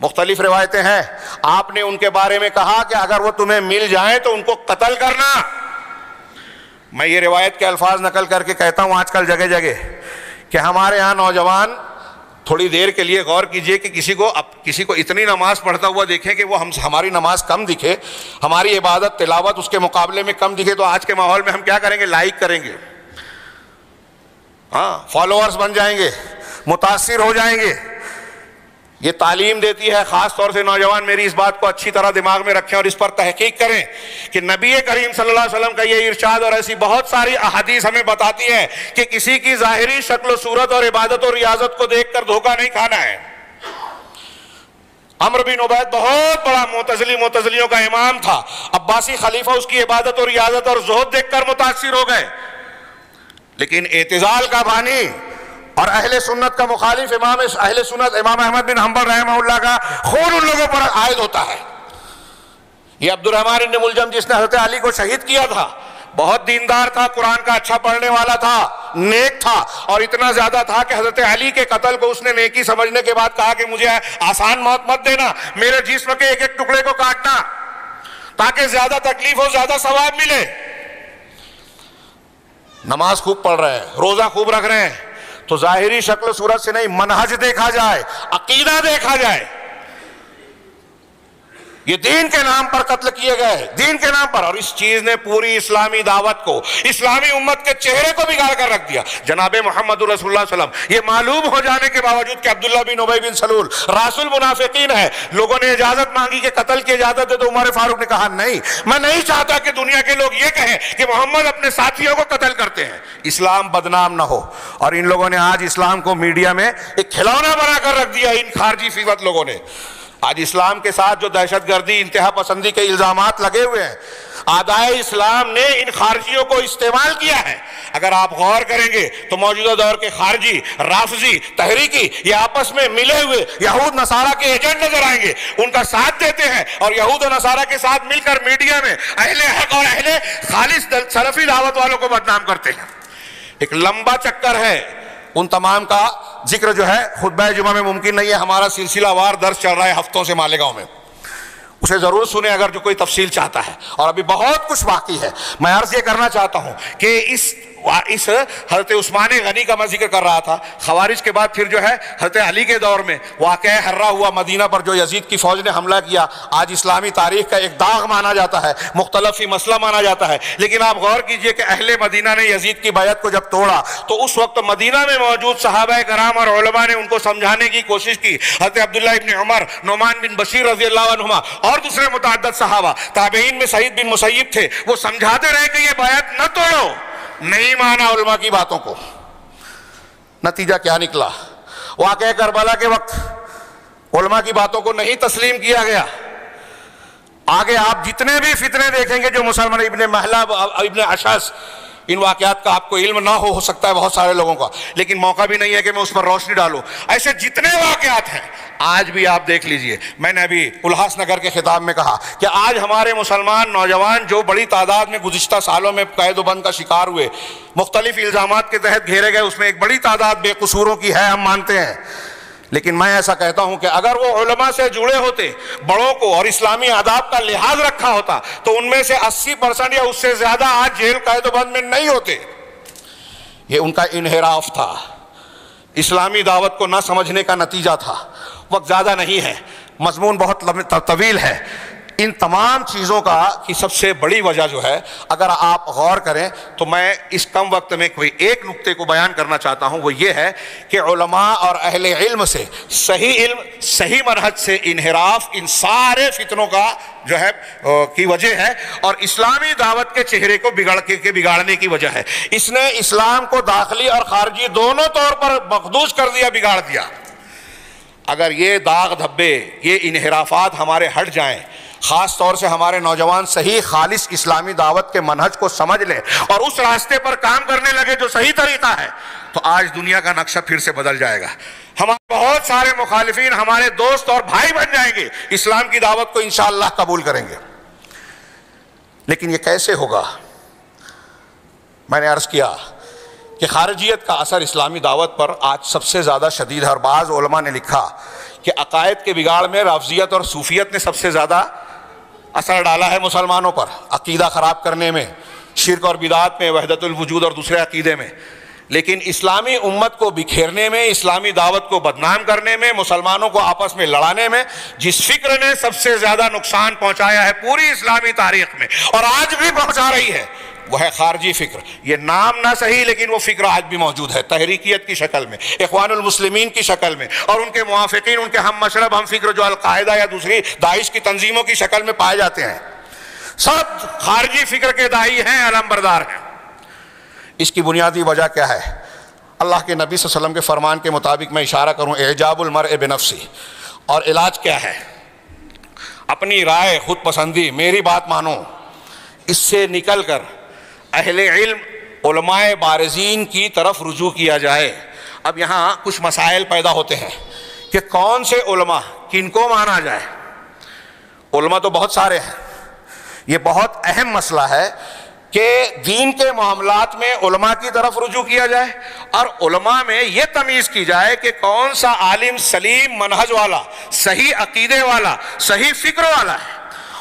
مختلف روایتیں ہیں، آپ نے ان کے بارے میں کہا کہ اگر وہ تمہیں مل جائیں تو ان کو قتل کرنا۔ میں یہ روایت کے الفاظ نقل کر کے کہتا ہوں آج کل جگہ جگہ کہ ہمارے ہاں نوجوان تھوڑی دیر کے لیے غور کیجئے کہ کسی کو اتنی نماز پڑھتا ہوا دیکھیں کہ وہ ہماری نماز کم دکھے، ہماری عبادت تلاوت اس کے مقابلے میں کم دکھے، تو آج کے ماحول میں ہم کیا کریں گے؟ لائک کریں گے، ہاں فالوورز بن جائیں گے، متاثر ہو جائیں گے۔ یہ تعلیم دیتی ہے، خاص طور سے نوجوان میری اس بات کو اچھی طرح دماغ میں رکھیں اور اس پر تحقیق کریں کہ نبی کریم صلی اللہ علیہ وسلم کا یہ ارشاد اور ایسی بہت ساری احادیث ہمیں بتاتی ہے کہ کسی کی ظاہری شکل و صورت اور عبادت اور ریاضت کو دیکھ کر دھوکہ نہیں کھانا ہے۔ عمرو بن عبید بہت بڑا معتزلیوں کا امام تھا، عباسی خلیفہ اس کی عبادت اور ریاضت اور زہد دیکھ کر متاثر ہو گئے، لیکن اعتزال کا بانی اور اہل سنت کا مخالف اہل سنت امام احمد بن حنبل رحمہ اللہ کا خون ان لوگوں پر عائد ہوتا ہے۔ یہ عبد الرحمن بن ملجم جس نے حضرت علی کو شہید کیا تھا، بہت دیندار تھا، قرآن کا اچھا پڑھنے والا تھا، نیک تھا، اور اتنا زیادہ تھا کہ حضرت علی کے قتل کو اس نے نیکی سمجھنے کے بعد کہا کہ مجھے آسان موت مت دینا، میرے جسم کے ایک ایک ٹکڑے کو کاٹنا تاکہ زیادہ تکلیف ہو، زیادہ ثواب ملے۔ نماز خوب پڑھ رہے ہیں، روزہ خوب رکھ رہے ہیں، تو ظاہری شکل و صورت سے نہیں، منہج دیکھا جائے، عقیدہ دیکھا جائے۔ یہ دین کے نام پر قتل کیے گئے، دین کے نام پر، اور اس چیز نے پوری اسلامی دعوت کو، اسلامی امت کے چہرے کو بگاڑ کر رکھ دیا۔ جناب محمد رسول اللہ صلی اللہ علیہ وسلم یہ معلوم ہو جانے کے باوجود کہ عبداللہ بن ابی بن سلول راس المنافقین ہے، لوگوں نے اجازت مانگی کہ قتل کی اجازت دے، تو عمر فاروق نے کہا نہیں، میں نہیں چاہتا کہ دنیا کے لوگ یہ کہیں کہ محمد اپنے ساتھیوں کو قتل کرتے ہیں، اسلام بدنام نہ ہو۔ اور ان لوگوں نے آج اسلام کو میڈیا میں ایک کھلونا بنا کر رکھ دیا، ان خارجی فیوت لوگوں نے۔ آج اسلام کے ساتھ جو دہشت گردی، انتہا پسندی کے الزامات لگے ہوئے ہیں، اعدائے اسلام نے ان خارجیوں کو استعمال کیا ہے۔ اگر آپ غور کریں گے تو موجودہ دور کے خارجی، رافضی، تحریکی، یہ آپس میں ملے ہوئے یہود نصارہ کے ایجنٹ نظر آئیں گے، ان کا ساتھ دیتے ہیں، اور یہود و نصارہ کے ساتھ مل کر میڈیا میں اہل حق اور اہل خالص سلفی دعوت والوں کو بدنام کرتے ہیں۔ ایک لمبا چکر ہے، ان تمام کا ذکر جو ہے خطبہ جمعہ میں ممکن نہیں ہے، ہمارا سلسلہ وار درس چل رہا ہے ہفتوں سے مالیگاؤں میں، اسے ضرور سنیں اگر جو کوئی تفصیل چاہتا ہے، اور ابھی بہت کچھ باقی ہے۔ میں عرض یہ کرنا چاہتا ہوں کہ اس حضرت عثمان غنی کا میں ذکر کر رہا تھا، خوارج کے بعد پھر جو ہے حضرت علی کے دور میں واقعہ حرہ ہوا مدینہ پر، جو یزید کی فوج نے حملہ کیا، آج اسلامی تاریخ کا ایک داغ مانا جاتا ہے، مختلف ہی مسئلہ مانا جاتا ہے، لیکن آپ غور کیجئے کہ اہل مدینہ نے یزید کی بیعت کو جب توڑا تو اس وقت مدینہ میں موجود صحابہ کرام اور علماء نے ان کو سمجھانے کی کوشش کی۔ حضرت عبداللہ ابن عمر، نعمان بن بشیر رضی اللہ عنہما اور دوسرے متعدد صحابہ، تابعین میں سعید بن مسیب تھے، وہ سمجھاتے رہے کہ یہ بیعت نہ توڑو، نہیں مانا علماء کی باتوں کو۔ نتیجہ کیا نکلا؟ واقعہ کربلا کے وقت علماء کی باتوں کو نہیں تسلیم کیا گیا۔ آگے آپ جتنے بھی فتنے دیکھیں گے جو مسلمان، ابن محلب، ابن اشعث، ان واقعات کا آپ کو علم نہ ہو سکتا ہے بہت سارے لوگوں کا، لیکن موقع بھی نہیں ہے کہ میں اس پر روشنی ڈالوں۔ ایسے جتنے واقعات ہیں آج بھی آپ دیکھ لیجئے۔ میں نے ابھی الہاس نگر کے خطاب میں کہا کہ آج ہمارے مسلمان نوجوان جو بڑی تعداد میں گزشتہ سالوں میں قید و بند کا شکار ہوئے، مختلف الزامات کے تحت گھیرے گئے، اس میں ایک بڑی تعداد بے قصوروں کی ہے، ہم مانتے ہیں، لیکن میں ایسا کہتا ہوں کہ اگر وہ علماء سے جڑے ہوتے، بڑوں کو اور اسلامی آداب کا لحاظ رکھا ہوتا، تو ان میں سے 80% یا اس سے زیادہ آج جیل قید و بند میں نہیں ہوتے۔ یہ ان کا انحراف تھا، اسلامی دعوت کو نہ سمجھنے کا نتیجہ تھا۔ وقت زیادہ نہیں ہے، مضمون بہت طویل ہے، ان تمام چیزوں کی سب سے بڑی وجہ جو ہے، اگر آپ غور کریں تو میں اس کم وقت میں کوئی ایک نقطے کو بیان کرنا چاہتا ہوں، وہ یہ ہے کہ علماء اور اہل علم سے صحیح علم، صحیح منہج سے انحراف ان سارے فتنوں کا جو ہے کی وجہ ہے، اور اسلامی دعوت کے چہرے کو بگاڑنے کی وجہ ہے۔ اس نے اسلام کو داخلی اور خارجی دونوں طور پر مخدوش کر دیا، بگاڑ دیا۔ اگر یہ داغ دھبے، یہ انحرافات ہمارے ہٹ جائیں، خاص طور سے ہمارے نوجوان صحیح خالص اسلامی دعوت کے منہج کو سمجھ لیں اور اس راستے پر کام کرنے لگے جو صحیح طریقہ ہے، تو آج دنیا کا نقشہ پھر سے بدل جائے گا۔ ہمارے بہت سارے مخالفین ہمارے دوست اور بھائی بن جائیں گے، اسلام کی دعوت کو انشاءاللہ قبول کریں گے۔ لیکن یہ کیسے ہوگا؟ میں نے عرض کیا کہ خارجیت کا اثر اسلامی دعوت پر آج سب سے زیادہ شدید ہے، اور بعض علماء نے لکھا کہ عقائد کے بگاڑ میں رافضیت اور صوفیت نے سب سے زیادہ اثر ڈالا ہے مسلمانوں پر، عقیدہ خراب کرنے میں، شرک اور بدعات میں، وحدت الوجود اور دوسرے عقیدے میں۔ لیکن اسلامی امت کو بکھیرنے میں، اسلامی دعوت کو بدنام کرنے میں، مسلمانوں کو آپس میں لڑانے میں جس فکر نے سب سے زیادہ نقصان پہنچایا ہے پوری اسلامی تاریخ میں، اور آج بھی پہنچا رہی ہے، وہ ہے خارجی فکر۔ یہ نام نہ صحیح لیکن وہ فکر آج بھی موجود ہے، تحریکیت کی شکل میں، اخوان المسلمین کی شکل میں، اور ان کے موافقین، ان کے ہم مشرب ہم فکر جو القاعدہ یا دوسری داعش کی تنظیموں کی شکل میں پائے جاتے ہیں، سب خارجی فکر کے داعی ہیں، علم بردار ہیں۔ اس کی بنیادی وجہ کیا ہے؟ اللہ کے نبی صلی اللہ علیہ وسلم کے فرمان کے مطابق میں اشارہ کروں، اعجاب المرء بنفسی، اور علاج کیا ہے؟ اپنی رائے، خود پسندی، میری بات مانو، اس سے نکل کر اہل علم، علماء بارزین کی طرف رجوع کیا جائے۔ اب یہاں کچھ مسائل پیدا ہوتے ہیں کہ کون سے علماء، کن کو مانا جائے۔ علماء تو بہت سارے ہیں، یہ بہت اہم مسئلہ ہے کہ دین کے معاملات میں علماء کی طرف رجوع کیا جائے، اور علماء میں یہ تمیز کی جائے کہ کون سا عالم سلیم منہج والا، صحیح عقیدے والا، صحیح فکر والا ہے،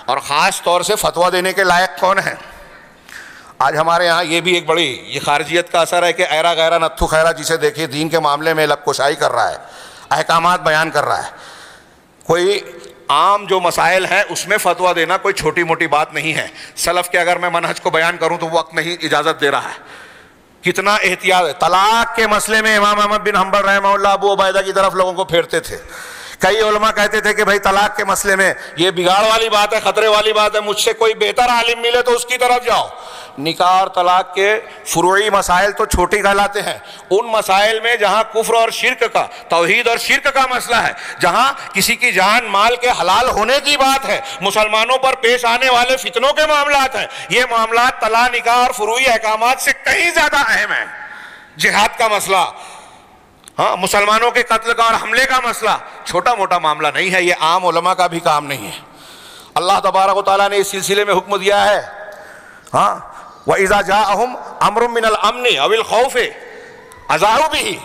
اور خاص طور سے فتویٰ دینے کے لائق کون ہے۔ آج ہمارے ہاں یہ بھی ایک بڑی یہ خارجیت کا اثر ہے کہ ایرا غیرہ نتھو خیرہ جسے دیکھیے دین کے معاملے میں لب کشائی کر رہا ہے، احکامات بیان کر رہا ہے۔ کوئی عام جو مسائل ہیں اس میں فتویٰ دینا کوئی چھوٹی موٹی بات نہیں ہے۔ سلف کے اگر میں منہج کو بیان کروں تو وقت نہیں اجازت دے رہا ہے۔ کتنا احتیاط ہے۔ طلاق کے مسئلے میں امام احمد بن حنبل رحمہ اللہ ابو عبیدہ کی طرف لوگوں کو پھیرتے تھے۔ کئی علماء کہتے تھے کہ بھائی طلاق کے مسئلے میں یہ بگاڑ والی بات ہے، خطرے والی بات ہے، مجھ سے کوئی بہتر عالم ملے تو اس کی طرف جاؤ۔ نکاح اور طلاق کے فروعی مسائل تو چھوٹی کہلاتے ہیں۔ ان مسائل میں جہاں کفر اور شرک کا، توحید اور شرک کا مسئلہ ہے، جہاں کسی کی جان مال کے حلال ہونے کی بات ہے، مسلمانوں پر پیش آنے والے فتنوں کے معاملات ہیں، یہ معاملات طلاق، نکاح اور فروعی احکامات سے کہیں زیادہ اہم ہیں۔ جہاد کا مسئلہ، ہاں مسلمانوں کے قتل کا اور حملے کا مسئلہ چھوٹا موٹا معاملہ نہیں ہے، یہ عام علماء کا بھی کام نہیں ہے۔ اللہ تبارک و تعالیٰ نے اس سلسلے میں حکم دیا ہے، ہاں وَإِذَا جَاءَهُمْ أَمْرٌ مِّنَ الْأَمْنِ أَوِ الْخَوْفِ أَذَاعُوا بِهِ۔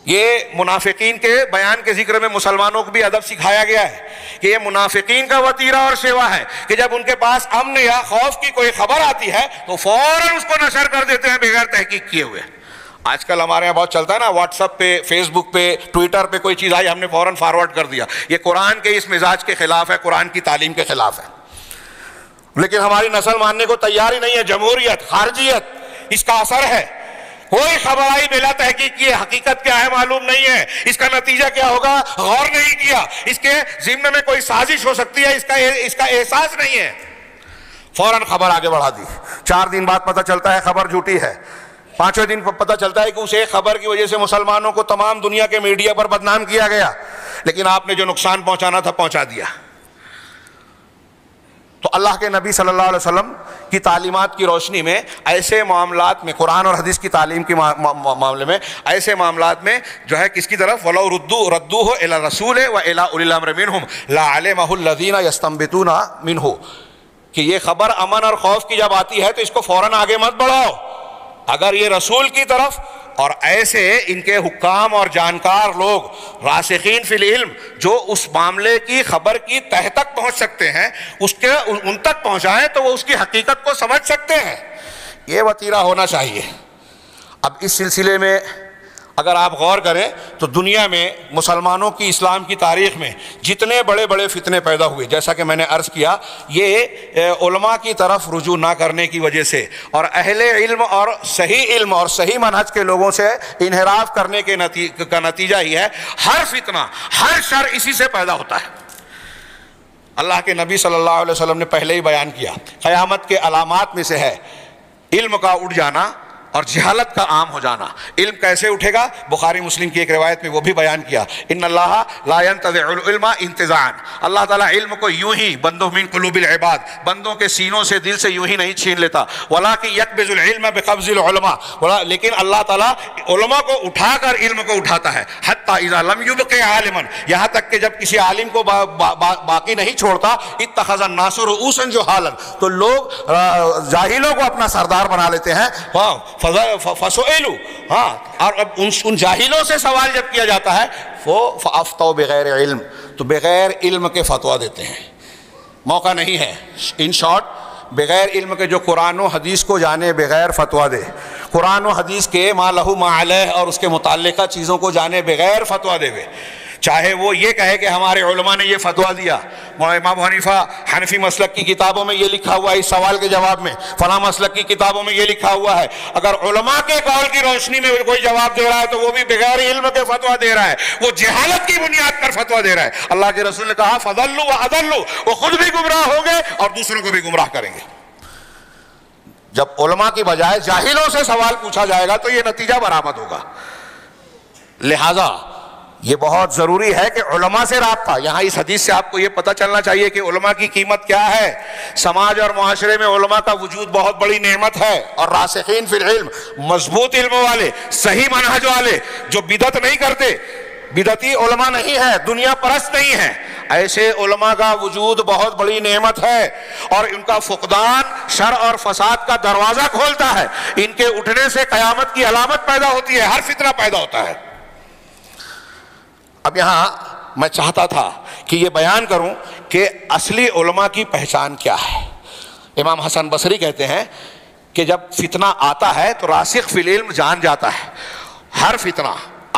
یہ منافقین کے بیان کے ذکر میں مسلمانوں کو بھی ادب سکھایا گیا ہے کہ یہ منافقین کا وطیرہ اور سیوا ہے کہ جب ان کے پاس امن یا خوف کی کوئی خبر آتی ہے تو فوراً اس کو نشر کر دیتے ہیں بغیر تحقیق کیے ہوئے۔ آج کل ہمارے یہاں بہت چلتا ہے نا، واٹس ایپ پہ، فیس بک پہ، ٹویٹر پہ کوئی چیز آئی ہم نے فوراً فارورڈ کر دیا۔ یہ قرآن کے اس مزاج کے خلاف ہے، قرآن کی تعلیم کے خلاف ہے۔ لیکن ہماری نسل ماننے کو تیار ہی نہیں ہے۔ جمہوریت، خارجیت، اس کا اثر ہے۔ کوئی خبر آئی بلا تحقیق کیے، حقیقت کیا ہے معلوم نہیں ہے، اس کا نتیجہ کیا ہوگا غور نہیں کیا، اس کے ضمن میں کوئی سازش ہو سکتی ہے اس کا احساس نہیں ہے، فوراً خبر آگے بڑھا دی۔ 4 دن بعد پتہ چلتا ہے خبر جھوٹی ہے، 5ویں دن پتہ چلتا ہے کہ اس ایک خبر کی وجہ سے مسلمانوں کو تمام دنیا کے میڈیا پر بدنام کیا گیا، لیکن آپ نے جو نقصان پہنچانا تھا پہنچا دیا۔ تو اللہ کے نبی صلی اللہ علیہ وسلم کی تعلیمات کی روشنی میں ایسے معاملات میں، قرآن اور حدیث کی تعلیم کے معاملے میں، ایسے معاملات میں جو ہے کس کی طرف وَلَوْ رَدُّوهُ إِلَى الرَّسُولِ وَإِلَى أُولِي الْأَمْرِ مِنْهُمْ لَعَلِمَهُ الَّذِينَ يَسْتَنبِطُونَ مِنْهُ، کہ یہ خبر امن اور خوف کی جب آتی ہے تو اس کو فوراً آگے مت بڑھاؤ۔ اگر یہ رسول کی طرف اور ایسے ان کے حکام اور جانکار لوگ راسخین فی العلم جو اس معاملے کی خبر کی تہ تک پہنچ سکتے ہیں ان تک پہنچائیں تو وہ اس کی حقیقت کو سمجھ سکتے ہیں۔ یہ وتیرہ ہونا چاہیے۔ اب اس سلسلے میں اگر آپ غور کریں تو دنیا میں مسلمانوں کی اسلام کی تاریخ میں جتنے بڑے بڑے فتنے پیدا ہوئے، جیسا کہ میں نے عرض کیا، یہ علماء کی طرف رجوع نہ کرنے کی وجہ سے اور اہل علم اور صحیح منہج کے لوگوں سے انحراف کرنے کا نتیجہ ہی ہے۔ ہر فتنہ، ہر شر اسی سے پیدا ہوتا ہے۔ اللہ کے نبی صلی اللہ علیہ وسلم نے پہلے ہی بیان کیا، قیامت کے علامات میں سے ہے علم کا اٹھ جانا اور جہالت کا عام ہو جانا۔ علم کیسے اٹھے گا؟ بخاری مسلم کی ایک روایت میں وہ بھی بیان کیا، ان اللہ لا ينتزع العلم انتزاعا، اللہ تعالیٰ علم کو یوں ہی بندوں من قلوب العباد، بندوں کے سینوں سے، دل سے یوں ہی نہیں چھین لیتا، ولکن یقبض العلم بقبض العلماء، لیکن اللہ تعالیٰ علماء کو اٹھا کر علم کو اٹھاتا ہے، حتی اذا لم يبق عالما، یہاں تک کہ جب کسی عالم کو باقی نہیں چھوڑتا، اتخذ الناس رؤوسا جہالا، تو لوگ جاہلوں کو اپنا سردار بنا لیتے ہیں۔ فسئلوا، ہاں، اور اب ان جاہلوں سے سوال جب کیا جاتا ہے فافتوا بغیر علم، تو بغیر علم کے فتویٰ دیتے ہیں، موقع نہیں ہے۔ ان شارٹ، بغیر علم کے جو قرآن و حدیث کو جانے، بغیر فتویٰ دے، قرآن و حدیث کے ما لہ ما علیہ اور اس کے متعلقہ چیزوں کو جانے بغیر فتویٰ دے، چاہے وہ یہ کہے کہ ہمارے علماء نے یہ فتویٰ دیا، امام حنیفہ حنفی مسلک کی کتابوں میں یہ لکھا ہوا ہے، اس سوال کے جواب میں فلاں مسلک کی کتابوں میں یہ لکھا ہوا ہے، اگر علماء کے قول کی روشنی میں کوئی جواب دے رہا ہے تو وہ بھی بغیر علم کے فتویٰ دے رہا ہے، وہ جہالت کی بنیاد پر فتویٰ دے رہا ہے۔ اللہ کے رسول نے کہا فضلوا واضلوا، وہ خود بھی گمراہ ہوں گے اور دوسروں کو بھی گمراہ کریں گے۔ جب علماء کی بجائے جاہلوں سے سوال پوچھا جائے گا تو یہ نتیجہ برآمد ہوگا۔ لہذا یہ بہت ضروری ہے کہ علماء سے رابطہ، یہاں اس حدیث سے آپ کو یہ پتہ چلنا چاہیے کہ علماء کی قیمت کیا ہے۔ سماج اور معاشرے میں علماء کا وجود بہت بڑی نعمت ہے، اور راسخین فی العلم، مضبوط علم والے، صحیح منہج والے جو بدعت نہیں کرتے، بدعتی علماء نہیں ہے، دنیا پرست نہیں ہے، ایسے علماء کا وجود بہت بڑی نعمت ہے، اور ان کا فقدان شر اور فساد کا دروازہ کھولتا ہے۔ ان کے اٹھنے سے قیامت کی علامت پیدا ہوتی ہے، ہر فتنہ پیدا ہوتا ہے۔ اب یہاں میں چاہتا تھا کہ یہ بیان کروں کہ اصلی علماء کی پہچان کیا ہے۔ امام حسن بصری کہتے ہیں کہ جب فتنہ آتا ہے تو راسخ فی العلم جان جاتا ہے، ہر فتنہ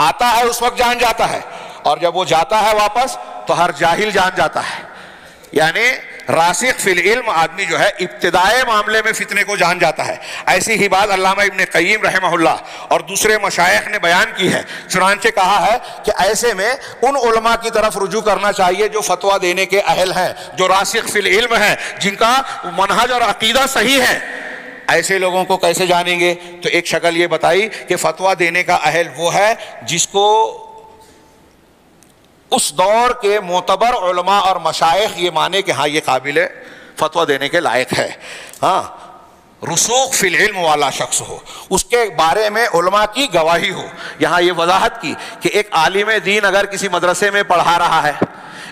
آتا ہے اس وقت جان جاتا ہے، اور جب وہ جاتا ہے واپس تو ہر جاہل جان جاتا ہے۔ یعنی راسخ فی العلم آدمی جو ہے ابتدائے معاملے میں فتنے کو جان جاتا ہے۔ ایسی ہی بات علامہ ابن قیم رحمہ اللہ اور دوسرے مشائخ نے بیان کی ہے، چنانچہ کہا ہے کہ ایسے میں ان علماء کی طرف رجوع کرنا چاہیے جو فتویٰ دینے کے اہل ہیں، جو راسخ فی العلم ہیں، جن کا منہج اور عقیدہ صحیح ہے۔ ایسے لوگوں کو کیسے جانیں گے؟ تو ایک شکل یہ بتائی کہ فتویٰ دینے کا اہل وہ ہے جس کو اس دور کے معتبر علماء اور مشائخ یہ مانے کہ ہاں یہ قابل فتویٰ دینے کے لائق ہے، ہاں، رسوخ فی العلم والا شخص ہو، اس کے بارے میں علماء کی گواہی ہو۔ یہاں یہ وضاحت کی کہ ایک عالم دین اگر کسی مدرسے میں پڑھا رہا ہے،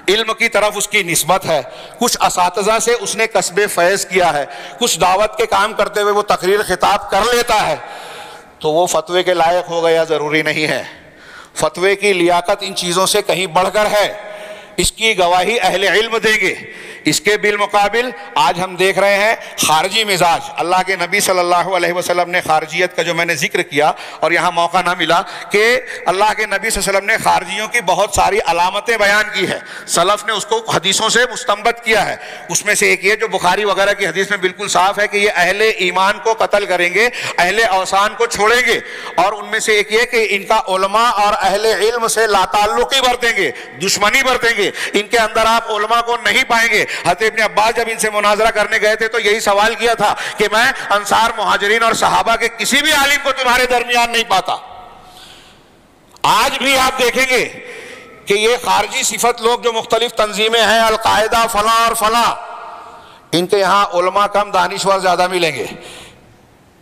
علم کی طرف اس کی نسبت ہے، کچھ اساتذہ سے اس نے کسب فیض کیا ہے، کچھ دعوت کے کام کرتے ہوئے وہ تقریر خطاب کر لیتا ہے، تو وہ فتوے کے لائق ہو گیا ضروری نہیں ہے۔ فتوے کی لیاقت ان چیزوں سے کہیں بڑھ کر ہے، اس کی گواہی اہل علم دیں گے۔ اس کے بالمقابل آج ہم دیکھ رہے ہیں خارجی مزاج۔ اللہ کے نبی صلی اللہ علیہ وسلم نے خارجیت کا جو میں نے ذکر کیا، اور یہاں موقع نہ ملا کہ اللہ کے نبی صلی اللہ علیہ وسلم نے خارجیوں کی بہت ساری علامتیں بیان کی ہے، سلف نے اس کو حدیثوں سے مستنبط کیا ہے۔ اس میں سے ایک یہ جو بخاری وغیرہ کی حدیث میں بالکل صاف ہے کہ یہ اہل ایمان کو قتل کریں گے، اہل اوثان کو چھوڑیں گے، اور ان میں سے ایک یہ کہ ان کا علماء اور اہل علم سے لا تعلقی برتیں گے، دشمنی برتیں گے، ان کے اندر آپ علماء کو نہیں پائیں گے۔ حضرت ابن عباس جب ان سے مناظرہ کرنے گئے تھے تو یہی سوال کیا تھا کہ میں انصار، مہاجرین اور صحابہ کے کسی بھی عالم کو تمہارے درمیان نہیں پاتا۔ آج بھی آپ دیکھیں گے کہ یہ خارجی صفت لوگ جو مختلف تنظیمیں ہیں، القاعدہ فلاں اور فلاں، ان کے یہاں علماء کم دانشور زیادہ ملیں گے۔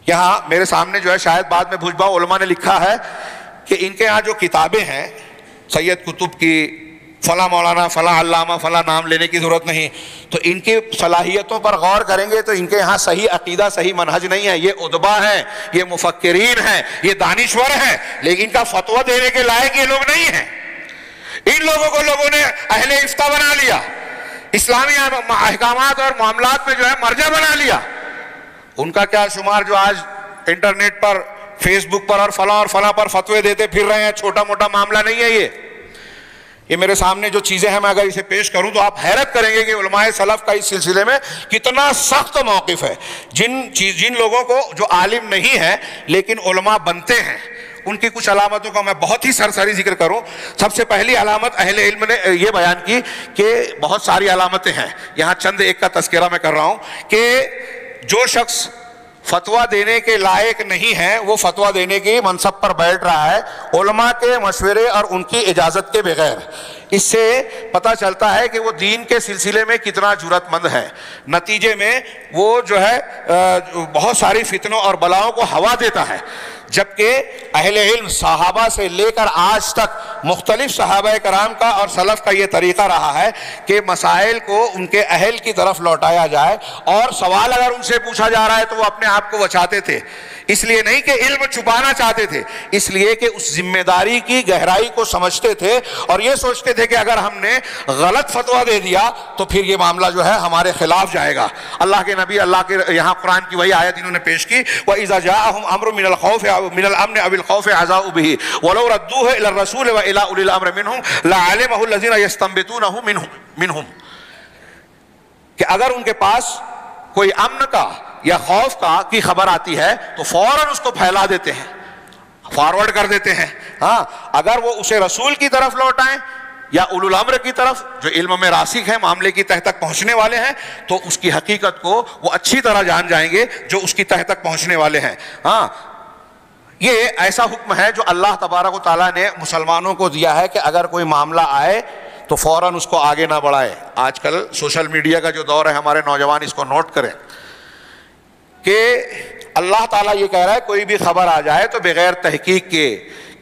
یہاں میرے سامنے جو ہے، شاید بعد میں بھجبا علماء نے لکھا ہے کہ ان کے یہاں جو کتابیں ہیں سید قطب کی، فلاں مولانا، فلاں علامہ، فلاں نام لینے کی ضرورت نہیں، تو ان کی صلاحیتوں پر غور کریں گے تو ان کے یہاں صحیح عقیدہ، صحیح منہج نہیں ہے۔ یہ ادبا ہیں، یہ مفکرین ہیں، یہ دانشور ہیں، لیکن کا فتویٰ دینے کے لائق یہ لوگ نہیں ہیں۔ ان لوگوں کو لوگوں نے اہل افتاء بنا لیا، اسلامی احکامات اور معاملات میں جو ہے مرجع بنا لیا۔ ان کا کیا شمار جو آج انٹرنیٹ پر فیس بک پر اور فلاں پر فتوے دیتے پھر رہے ہیں، چھوٹا موٹا معاملہ نہیں ہے یہ میرے سامنے جو چیزیں ہیں میں اگر اسے پیش کروں تو آپ حیرت کریں گے کہ علماء سلف کا اس سلسلے میں کتنا سخت موقف ہے. جن لوگوں کو جو عالم نہیں ہے لیکن علماء بنتے ہیں، ان کی کچھ علامتوں کا میں بہت ہی سرسری ذکر کروں. سب سے پہلی علامت اہل علم نے یہ بیان کی کہ بہت ساری علامتیں ہیں، یہاں چند ایک کا تذکرہ میں کر رہا ہوں، کہ جو شخص فتویٰ دینے کے لائق نہیں ہے وہ فتویٰ دینے کی منصب پر بیٹھ رہا ہے علماء کے مشورے اور ان کی اجازت کے بغیر. اس سے پتہ چلتا ہے کہ وہ دین کے سلسلے میں کتنا جرأت مند ہے. نتیجے میں وہ جو ہے بہت ساری فتنوں اور بلاؤں کو ہوا دیتا ہے. جبکہ اہل علم صحابہ سے لے کر آج تک مختلف صحابہ کرام کا اور سلف کا یہ طریقہ رہا ہے کہ مسائل کو ان کے اہل کی طرف لوٹایا جائے، اور سوال اگر ان سے پوچھا جا رہا ہے تو وہ اپنے آپ کو بچاتے تھے. اس لیے نہیں کہ علم چھپانا چاہتے تھے، اس لیے کہ اس ذمہ داری کی گہرائی کو سمجھتے تھے اور یہ سوچتے تھے کہ اگر ہم نے غلط فتویٰ دے دیا تو پھر یہ معاملہ جو ہے ہمارے خلاف جائے گا. اللہ کے نبی، اللہ کے یہاں قرآن کی وہی آیت انہوں نے پیش کی، وَإِذَا جَاءَهُمْ أَمْرٌ مِّنَ الْأَمْنِ أَوِ الْخَوْفِ عَذَاءُوا بِهِ وَلَوْ رَدُّوهُ إِلَى الرَّسُولِ وَإِلَى أُولِي الْأَمْرِ مِنْهُمْ لَعَلِمَهُ الَّذِينَ يَسْتَنبِطُونَهُ مِنْهُمْ. کہ اگر ان کے پاس کوئی امن کا یا خوف کی خبر آتی ہے تو فوراً اس کو پھیلا دیتے ہیں، فارورڈ کر دیتے ہیں. ہاں، اگر وہ اسے رسول کی طرف لوٹائیں یا اولو الامر کی طرف جو علم میں راسخ ہیں، معاملے کی تہ تک پہنچنے والے ہیں، تو اس کی حقیقت کو وہ اچھی طرح جان جائیں گے جو اس کی تہ تک پہنچنے والے ہیں. ہاں، یہ ایسا حکم ہے جو اللہ تبارک و تعالیٰ نے مسلمانوں کو دیا ہے کہ اگر کوئی معاملہ آئے تو فوراً اس کو آگے نہ بڑھائے. آج کل سوشل میڈیا کا جو دور ہے، ہمارے نوجوان اس کو نوٹ کریں کہ اللہ تعالیٰ یہ کہہ رہا ہے کوئی بھی خبر آ جائے تو بغیر تحقیق کے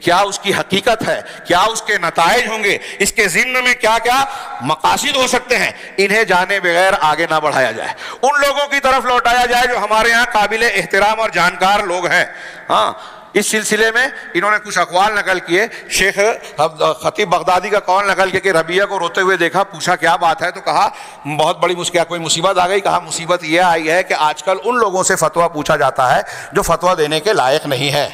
کیا اس کی حقیقت ہے، کیا اس کے نتائج ہوں گے، اس کے ضمن میں کیا کیا مقاصد ہو سکتے ہیں، انہیں جانے بغیر آگے نہ بڑھایا جائے، ان لوگوں کی طرف لوٹایا جائے جو ہمارے ہاں قابل احترام اور جانکار لوگ ہیں. ہاں، اس سلسلے میں انہوں نے کچھ اقوال نقل کیے. شیخ خطیب بغدادی کا قول نقل کیا کہ ربیہ کو روتے ہوئے دیکھا، پوچھا کیا بات ہے، تو کہا بہت بڑی کوئی مصیبت آ گئی. کہا مصیبت یہ آئی ہے کہ آج کل ان لوگوں سے فتویٰ پوچھا جاتا ہے جو فتویٰ دینے کے لائق نہیں ہے.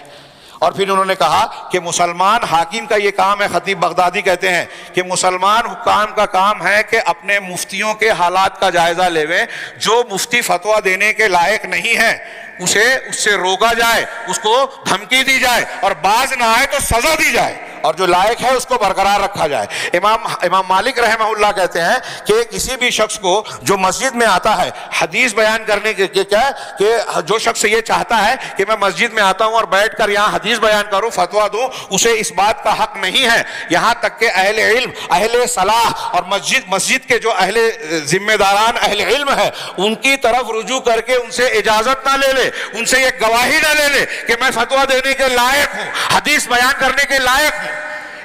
اور پھر انہوں نے کہا کہ مسلمان حاکم کا یہ کام ہے، خطیب بغدادی کہتے ہیں کہ مسلمان حکام کا کام ہے کہ اپنے مفتیوں کے حالات کا جائزہ لے، جو مفتی فتویٰ دینے کے لائق نہیں ہے اس سے روکا جائے، اس کو دھمکی دی جائے، اور باز نہ آئے تو سزا دی جائے، اور جو لائق ہے اس کو برقرار رکھا جائے. امام مالک رحمہ اللہ کہتے ہیں کہ کسی بھی شخص کو جو مسجد میں آتا ہے حدیث بیان کرنے کے کیا کہ جو شخص یہ چاہتا ہے کہ میں مسجد میں آتا ہوں اور بیٹھ کر یہاں حدیث بیان کروں، فتویٰ دوں، اسے اس بات کا حق نہیں ہے. یہاں تک کہ اہل علم، اہل صلاح اور مسجد کے جو اہل ذمہ داران اہل علم ہے ان کی طرف رجوع کر کے ان سے اجازت نہ لے لے، ان سے یہ گواہی نہ لے لے کہ میں فتویٰ دینے کے لائق ہوں، حدیث بیان کرنے کے لائق ہوں.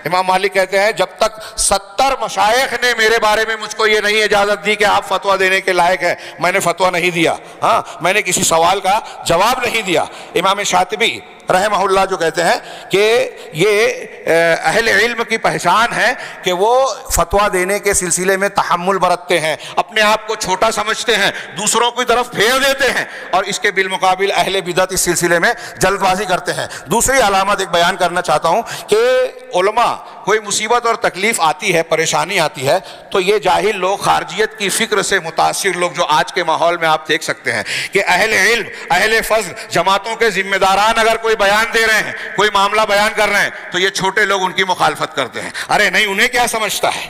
امام مالک کہتے ہیں جب تک 70 مشائخ نے میرے بارے میں مجھ کو یہ نہیں اجازت دی کہ آپ فتویٰ دینے کے لائق ہیں، میں نے فتویٰ نہیں دیا. ہاں، میں نے کسی سوال کا جواب نہیں دیا. امام شاطبی رحمہ اللہ جو کہتے ہیں کہ یہ اہل علم کی پہچان ہے کہ وہ فتویٰ دینے کے سلسلے میں تحمل برتتے ہیں، اپنے آپ کو چھوٹا سمجھتے ہیں، دوسروں کی طرف پھیر دیتے ہیں، اور اس کے بالمقابل اہل بدعت اس سلسلے میں جلد بازی کرتے ہیں. دوسری علامت ایک بیان کرنا چاہتا ہوں کہ علماء کوئی مصیبت اور تکلیف آتی ہے، پریشانی آتی ہے، تو یہ جاہل لوگ، خارجیت کی فکر سے متاثر لوگ جو آج کے ماحول میں آپ دیکھ سکتے ہیں کہ اہل علم، اہل فضل، جماعتوں کے ذمہ داران اگر کوئی بیان دے رہے ہیں، کوئی معاملہ بیان کر رہے ہیں تو یہ چھوٹے لوگ ان کی مخالفت کرتے ہیں. ارے نہیں، انہیں کیا سمجھتا ہے.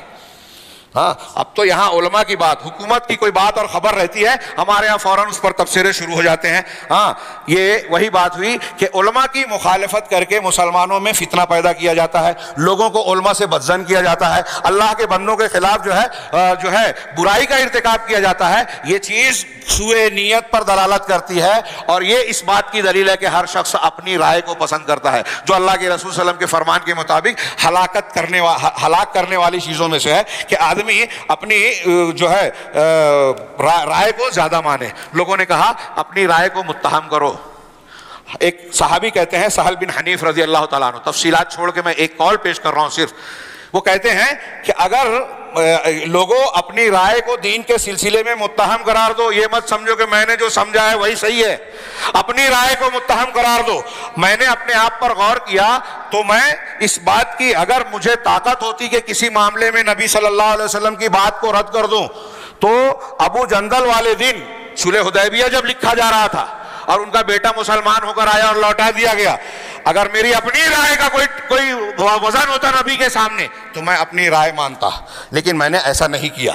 ہاں، اب تو یہاں علماء کی بات، حکومت کی کوئی بات اور خبر رہتی ہے، ہمارے ہاں فوراً اس پر تبصرے شروع ہو جاتے ہیں. ہاں، یہ وہی بات ہوئی کہ علماء کی مخالفت کر کے مسلمانوں میں فتنہ پیدا کیا جاتا ہے، لوگوں کو علماء سے بدظن کیا جاتا ہے، اللہ کے بندوں کے خلاف جو ہے برائی کا ارتکاب کیا جاتا ہے. یہ چیز سوء نیت پر دلالت کرتی ہے، اور یہ اس بات کی دلیل ہے کہ ہر شخص اپنی رائے کو پسند کرتا ہے، جو اللہ کے رسول صلی اللہ علیہ وسلم کے فرمان کے مطابق ہلاک کرنے والی چیزوں میں سے ہے کہ آدمی اپنی جو ہے رائے کو زیادہ مانے. لوگوں نے کہا اپنی رائے کو متہم کرو. ایک صحابی کہتے ہیں سہل بن حنیف رضی اللہ تعالیٰ عنہ، تفصیلات چھوڑ کے میں ایک قول پیش کر رہا ہوں صرف. وہ کہتے ہیں کہ اگر لوگوں اپنی رائے کو دین کے سلسلے میں متہم قرار دو، یہ مت سمجھو کہ میں نے جو سمجھا ہے وہی صحیح ہے، اپنی رائے کو متہم قرار دو۔ میں نے اپنے آپ پر غور کیا تو میں اس بات کی، اگر مجھے طاقت ہوتی کہ کسی معاملے میں نبی صلی اللہ علیہ وسلم کی بات کو رد کر دوں، تو ابو جندل والے دن صلح حدیبیہ جب لکھا جا رہا تھا اور ان کا بیٹا مسلمان ہو کر آیا اور لوٹا دیا گیا، اگر میری اپنی رائے کا کوئی وزن ہوتا نبی کے سامنے تو میں اپنی رائے مانتا، لیکن میں نے ایسا نہیں کیا۔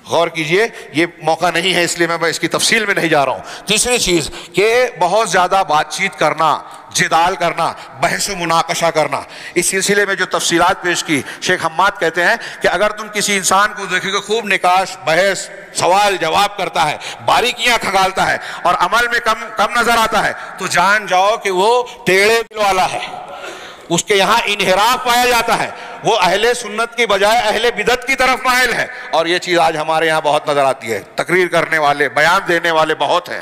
غور کیجئے، یہ موقع نہیں ہے اس لیے میں اس کی تفصیل میں نہیں جا رہا ہوں۔ تیسری چیز کہ بہت زیادہ بات چیت کرنا، جدال کرنا، بحث و مناقشہ کرنا، اس سلسلے میں جو تفصیلات پیش کی شیخ حماد کہتے ہیں کہ اگر تم کسی انسان کو دیکھو کہ خوب نقاش، بحث، سوال جواب کرتا ہے، باریکیاں کھگالتا ہے اور عمل میں کم نظر آتا ہے، تو جان جاؤ کہ وہ ٹیڑھے دل والا ہے، اس کے یہاں انحراف پایا جاتا ہے، وہ اہل سنت کی بجائے اہل بدعت کی طرف مائل ہے۔ اور یہ چیز آج ہمارے یہاں بہت نظر آتی ہے، تقریر کرنے والے، بیان دینے والے بہت ہیں،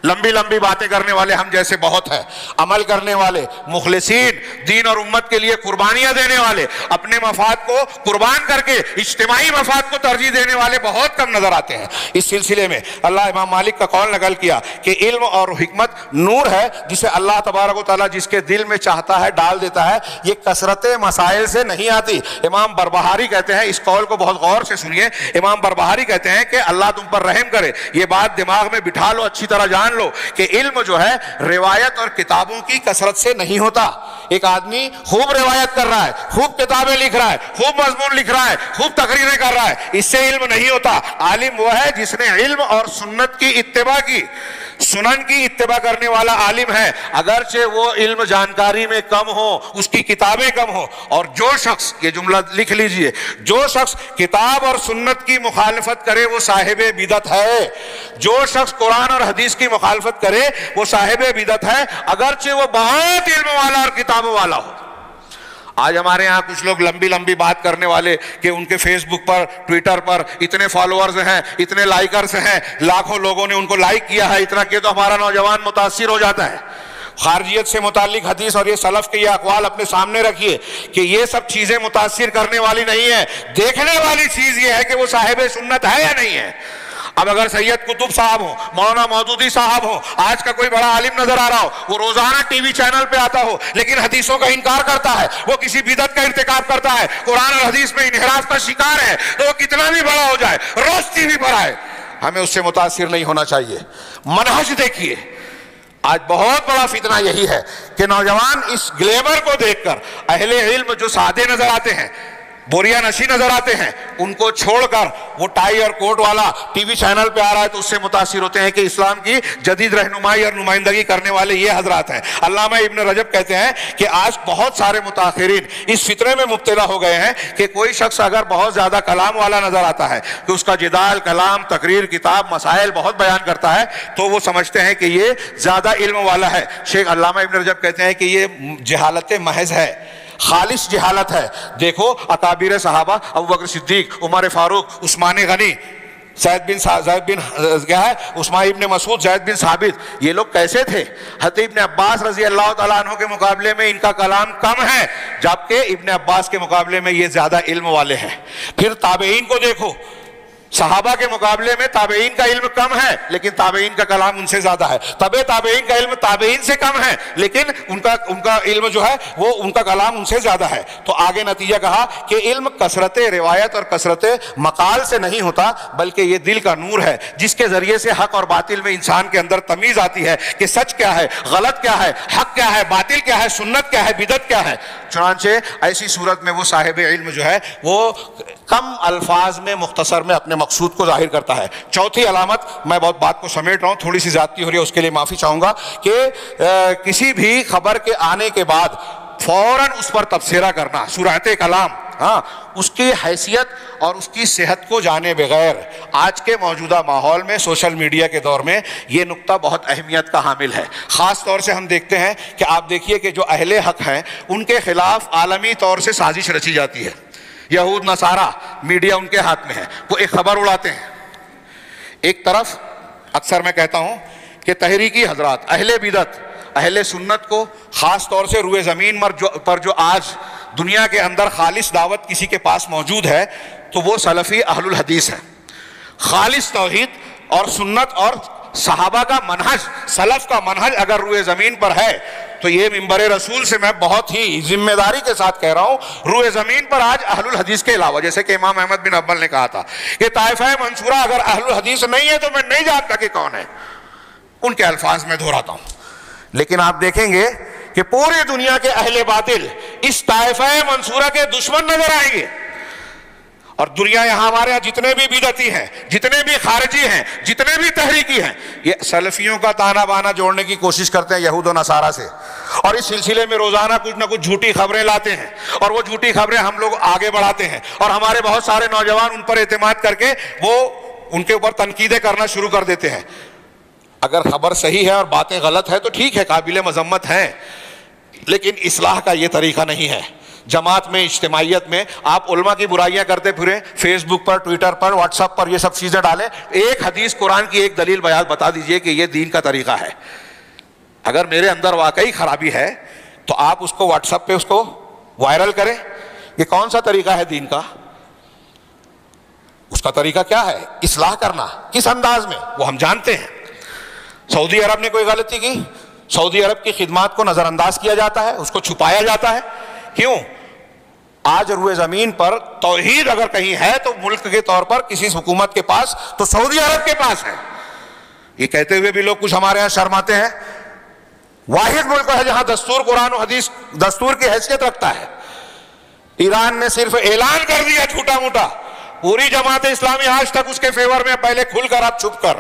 لمبی لمبی باتیں کرنے والے ہم جیسے بہت ہیں، عمل کرنے والے، مخلصین، دین اور امت کے لیے قربانیاں دینے والے، اپنے مفاد کو قربان کر کے اجتماعی مفاد کو ترجیح دینے والے بہت کم نظر آتے ہیں۔ اس سلسلے میں اللہ امام مالک کا قول نقل کیا کہ علم اور حکمت نور ہے جسے اللہ تبارک و تعالیٰ جس کے دل میں چاہتا ہے ڈال دیتا ہے، یہ کثرت مسائل سے نہیں آتی۔ امام بربہاری کہتے ہیں، اس قول کو بہت غور سے سنیے، امام بربہاری کہتے ہیں کہ اللہ تم پر رحم کرے، یہ بات دماغ میں بٹھا لو، اچھی طرح جان لو کہ علم جو ہے روایت اور کتابوں کی کثرت سے نہیں ہوتا۔ ایک آدمی خوب روایت کر رہا ہے، خوب کتابیں لکھ رہا ہے، خوب مضمون لکھ رہا ہے، خوب تقریریں کر رہا ہے، اس سے علم نہیں ہوتا۔ عالم وہ ہے جس نے علم اور سنت کی اتباع کی، سنن کی اتباع کرنے والا عالم ہے، اگرچہ وہ علم جانکاری میں کم ہو، اس کی کتابیں کم ہو۔ اور جو شخص، یہ جملہ لکھ لیجئے، جو شخص کتاب اور سنت کی مخالفت کرے وہ صاحب بدعت ہے، جو شخص قرآن اور حدیث کی مخالفت کرے وہ صاحب بدعت ہے، اگرچہ وہ بہت علم والا اور کتابوں والا ہو۔ آج ہمارے ہاں کچھ لوگ لمبی لمبی بات کرنے والے کہ ان کے فیس بک پر، ٹویٹر پر اتنے فالوورز ہیں، اتنے لائکرز ہیں، لاکھوں لوگوں نے ان کو لائک کیا ہے، اتنا کہ تو ہمارا نوجوان متاثر ہو جاتا ہے۔ خارجیت سے متعلق حدیث اور یہ سلف کے یہ اقوال اپنے سامنے رکھیے کہ یہ سب چیزیں متاثر کرنے والی نہیں ہیں، دیکھنے والی چیز یہ ہے کہ وہ صاحب سنت ہے یا نہیں ہے۔ اب اگر سید قطب صاحب ہوں، مولانا مودودی صاحب ہوں، آج کا کوئی بڑا عالم نظر آ رہا ہو، وہ روزانہ ٹی وی چینل پہ آتا ہو لیکن حدیثوں کا انکار کرتا ہے، وہ کسی بدعت کا ارتکاب کرتا ہے، قرآن اور حدیث میں انحراف کا شکار ہے، تو وہ کتنا بھی بڑا ہو جائے، روز ٹی وی پر آئے، ہمیں اس سے متاثر نہیں ہونا چاہیے۔ منہج دیکھیے، آج بہت بڑا فتنہ یہی ہے کہ نوجوان اس گلیمر کو دیکھ کر، اہل علم جو سادے نظر آتے ہیں، بوریا نشی نظر آتے ہیں، ان کو چھوڑ کر وہ ٹائی اور کوٹ والا ٹی وی چینل پہ آ رہا ہے تو اس سے متاثر ہوتے ہیں کہ اسلام کی جدید رہنمائی اور نمائندگی کرنے والے یہ حضرات ہیں۔ علامہ ابن رجب کہتے ہیں کہ آج بہت سارے متاخرین اس فطرے میں مبتلا ہو گئے ہیں کہ کوئی شخص اگر بہت زیادہ کلام والا نظر آتا ہے کہ اس کا جدال، کلام، تقریر، کتاب، مسائل بہت بیان کرتا ہے تو وہ سمجھتے ہیں کہ یہ زیادہ علم والا ہے۔ شیخ علامہ ابن رجب کہتے ہیں کہ یہ جہالت محض ہے، خالص جہالت ہے۔ دیکھو اکابر صحابہ، ابوبکر صدیق، عمر فاروق، عثمان غنی، عثمان ابن مسعود، زید بن ثابت، یہ لوگ کیسے تھے؟ حضرت ابن عباس رضی اللہ تعالیٰ عنہ کے مقابلے میں ان کا کلام کم ہے، جبکہ ابن عباس کے مقابلے میں یہ زیادہ علم والے ہیں۔ پھر تابعین کو دیکھو، صحابہ کے مقابلے میں تابعین کا علم کم ہے لیکن تابعین کا کلام ان سے زیادہ ہے، تابعین کا علم تابعین سے کم ہے لیکن ان کا علم جو ہے وہ ان کا کلام ان سے زیادہ ہے۔ تو آگے نتیجہ کہا کہ علم کثرت روایت اور کثرت مقال سے نہیں ہوتا بلکہ یہ دل کا نور ہے جس کے ذریعے سے حق اور باطل میں انسان کے اندر تمیز آتی ہے کہ سچ کیا ہے، غلط کیا ہے، حق کیا ہے، باطل کیا ہے، سنت کیا ہے، بدعت کیا ہے۔ چنانچہ ایسی صورت میں وہ صاحب علم جو ہے وہ کم الفاظ میں، مختصر میں اپنے مقصود کو ظاہر کرتا ہے۔ چوتھی علامت، میں بہت بات کو سمیٹ رہا ہوں، تھوڑی سی زیادتی ہو رہی ہے، اس کے لیے معافی چاہوں گا، کہ کسی بھی خبر کے آنے کے بعد فوراً اس پر تبصرہ کرنا، سرعت کلام، اس کی حیثیت اور اس کی صحت کو جانے بغیر آج کے موجودہ ماحول میں، سوشل میڈیا کے دور میں یہ نقطہ بہت اہمیت کا حامل ہے۔ خاص طور سے ہم دیکھتے ہیں کہ آپ دیکھیے کہ جو اہل حق ہیں ان کے خلاف عالمی طور سے سازش رچی جاتی ہے، یہود نصارہ، میڈیا ان کے ہاتھ میں ہے، وہ ایک خبر اڑاتے ہیں۔ ایک طرف اکثر میں کہتا ہوں کہ تحریکی حضرات، اہل بدعت اہل سنت کو، خاص طور سے روئے زمین پر جو آج دنیا کے اندر خالص دعوت کسی کے پاس موجود ہے تو وہ سلفی اہل الحدیث ہے. خالص توحید اور سنت اور صحابہ کا منہج، سلف کا منہج اگر روئے زمین پر ہے تو یہ منبر رسول سے میں بہت ہی ذمہ داری کے ساتھ کہہ رہا ہوں، روئے زمین پر آج اہل الحدیث کے علاوہ، جیسے کہ امام احمد بن حنبل نے کہا تھا کہ طائفہ منصورہ اگر اہل الحدیث نہیں ہے تو میں نہیں جانتا کہ کون ہے. ان کے الفاظ میں دہراتا ہوں. لیکن آپ دیکھیں گے کہ پوری دنیا کے اہل باطل اس طائفہ منصورہ کے دشمن نظر آئیں گے. اور دنیا یہاں ہمارے یہاں جتنے بھی بدعتی ہیں، جتنے بھی خارجی ہیں، جتنے بھی تحریکی ہیں، یہ سلفیوں کا تانا بانا جوڑنے کی کوشش کرتے ہیں یہود و نصارہ سے، اور اس سلسلے میں روزانہ کچھ نہ کچھ جھوٹی خبریں لاتے ہیں، اور وہ جھوٹی خبریں ہم لوگ آگے بڑھاتے ہیں، اور ہمارے بہت سارے نوجوان ان پر اعتماد کر کے وہ ان کے اوپر تنقیدیں کرنا شروع کر دیتے ہیں. اگر خبر صحیح ہے اور باتیں غلط ہے تو ٹھیک ہے، قابل مذمت ہیں، لیکن اصلاح کا یہ طریقہ نہیں ہے. جماعت میں، اجتماعیت میں آپ علماء کی برائیاں کرتے پھریں، فیس بک پر، ٹویٹر پر، واٹس ایپ پر یہ سب چیزیں ڈالیں. ایک حدیث قرآن کی ایک دلیل بیان بتا دیجئے کہ یہ دین کا طریقہ ہے. اگر میرے اندر واقعی خرابی ہے تو آپ اس کو واٹس ایپ پہ اس کو وائرل کریں. یہ کون سا طریقہ ہے دین کا؟ اس کا طریقہ کیا ہے؟ اصلاح کرنا. کس انداز میں؟ وہ ہم جانتے ہیں. سعودی عرب نے کوئی غلطی کی، سعودی عرب کی خدمات کو نظر انداز کیا جاتا ہے، اس کو چھپایا جاتا ہے. کیوں؟ آج روئے زمین پر توحید اگر کہیں ہے تو ملک کے طور پر کسی حکومت کے پاس تو سعودی عرب کے پاس ہے. یہ کہتے ہوئے بھی لوگ کچھ ہمارے ہاں شرماتے ہیں. واحد ملک ہے جہاں دستور قرآن و حدیث دستور کی حیثیت رکھتا ہے. ایران نے صرف اعلان کر دیا چھوٹا موٹا، پوری جماعت اسلامی آج تک اس کے فیور میں، پہلے کھل کر اب چھپ کر،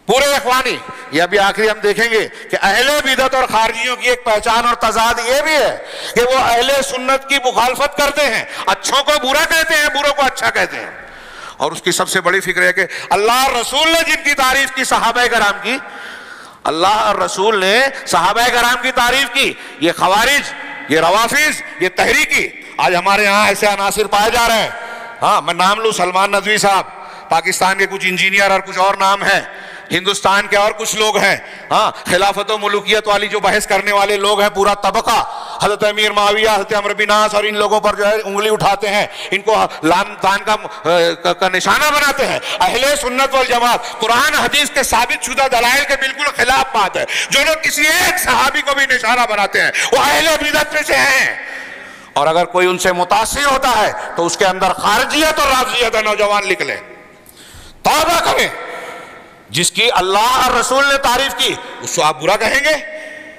پورے اخوانی. یہ ابھی آخری ہم دیکھیں گے کہ اہل بدعت اور خارجیوں کی ایک پہچان اور تضاد یہ بھی ہے کہ وہ اہل سنت کی مخالفت کرتے ہیں، اچھوں کو برا کہتے ہیں، بروں کو اچھا کہتے ہیں. اور اس کی سب سے بڑی فکر ہے کہ اللہ اور رسول نے جن کی تعریف کی، صحابہ کرام کی، اللہ اور رسول نے صحابہ کرام کی تعریف کی. یہ خوارج، یہ روافض، یہ تحریکی، آج ہمارے یہاں ایسے عناصر پائے جا رہے ہیں. ہاں میں نام لوں، سلمان ندوی صاحب، پاکستان کے کچھ انجینئر اور کچھ اور نام ہیں، ہندوستان کے اور کچھ لوگ ہیں، ہاں خلافت و ملوکیت والی جو بحث کرنے والے لوگ ہیں، پورا طبقہ حضرت امیر معاویہ، حضرت عمرو بن عاص اور ان لوگوں پر جو ہے انگلی اٹھاتے ہیں، ان کو لعن طعن کا نشانہ بناتے ہیں. اہل سنت والجماعت قرآن حدیث کے ثابت شدہ دلائل کے بالکل خلاف بات ہے. جو لوگ کسی ایک صحابی کو بھی نشانہ بناتے ہیں وہ اہل بدعت میں سے ہیں. اور اگر کوئی ان سے متاثر ہوتا ہے تو اس کے اندر خارجیت اور رافضیت ہے. نوجوان لکھ لیں، توبہ کریں. جس کی اللہ اور رسول نے تعریف کی اس کو آپ برا کہیں گے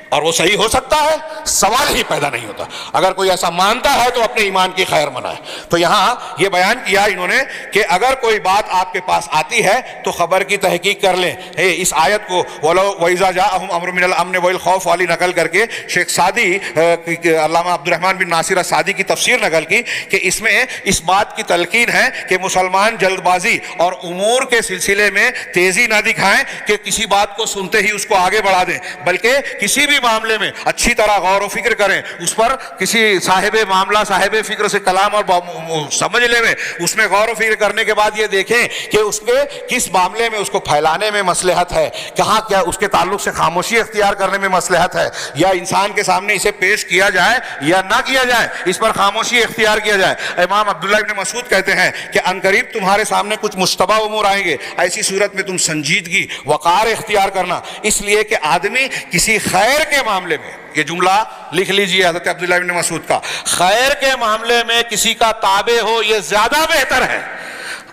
اور وہ صحیح ہو سکتا ہے؟ سوال ہی پیدا نہیں ہوتا. اگر کوئی ایسا مانتا ہے تو اپنے ایمان کی خیر منائے. تو یہاں یہ بیان کیا انہوں نے کہ اگر کوئی بات آپ کے پاس آتی ہے تو خبر کی تحقیق کر لیں. اس آیت کو وَإِذَا جَاءَهُمْ أَمْرٌ مِّنَ الْأَمْنِ وَالْخَوْفِ والی نقل کر کے شیخ سعدی، علامہ عبد الرحمن بن ناصر السعدی کی تفسیر نقل کی کہ اس میں اس بات کی تلقین ہے کہ مسلمان جلد بازی اور امور کے سلسلے میں تیزی نہ دکھائیں کہ کسی بات کو سنتے ہی اس کو آگے بڑھا دیں، بلکہ کسی بھی معاملے میں اچھی طرح غور و فکر کریں. اس پر کسی صاحب معاملہ، صاحب فکر سے کلام اور سمجھ لے میں اس میں غور و فکر کرنے کے بعد یہ دیکھیں کہ اس کے کس معاملے میں اس کو پھیلانے میں مصلحت ہے، کہاں کیا اس کے تعلق سے خاموشی اختیار کرنے میں مصلحت ہے، یا انسان کے سامنے اسے پیش کیا جائے یا نہ کیا جائے، اس پر خاموشی اختیار کیا جائے. امام عبداللہ ابن مسعود کہتے ہیں کہ عنقریب تمہارے سامنے کچھ مشتبہ امور آئیں گے، ایسی صورت میں تم سنجیدگی، وقار اختیار کرنا، اس لیے کہ آدمی کسی خیر کے معاملے میں، یہ جملہ لکھ لیجئے حضرت عبداللہ ابن مسعود کا، خیر کے معاملے میں کسی کا تابع ہو یہ زیادہ بہتر ہے،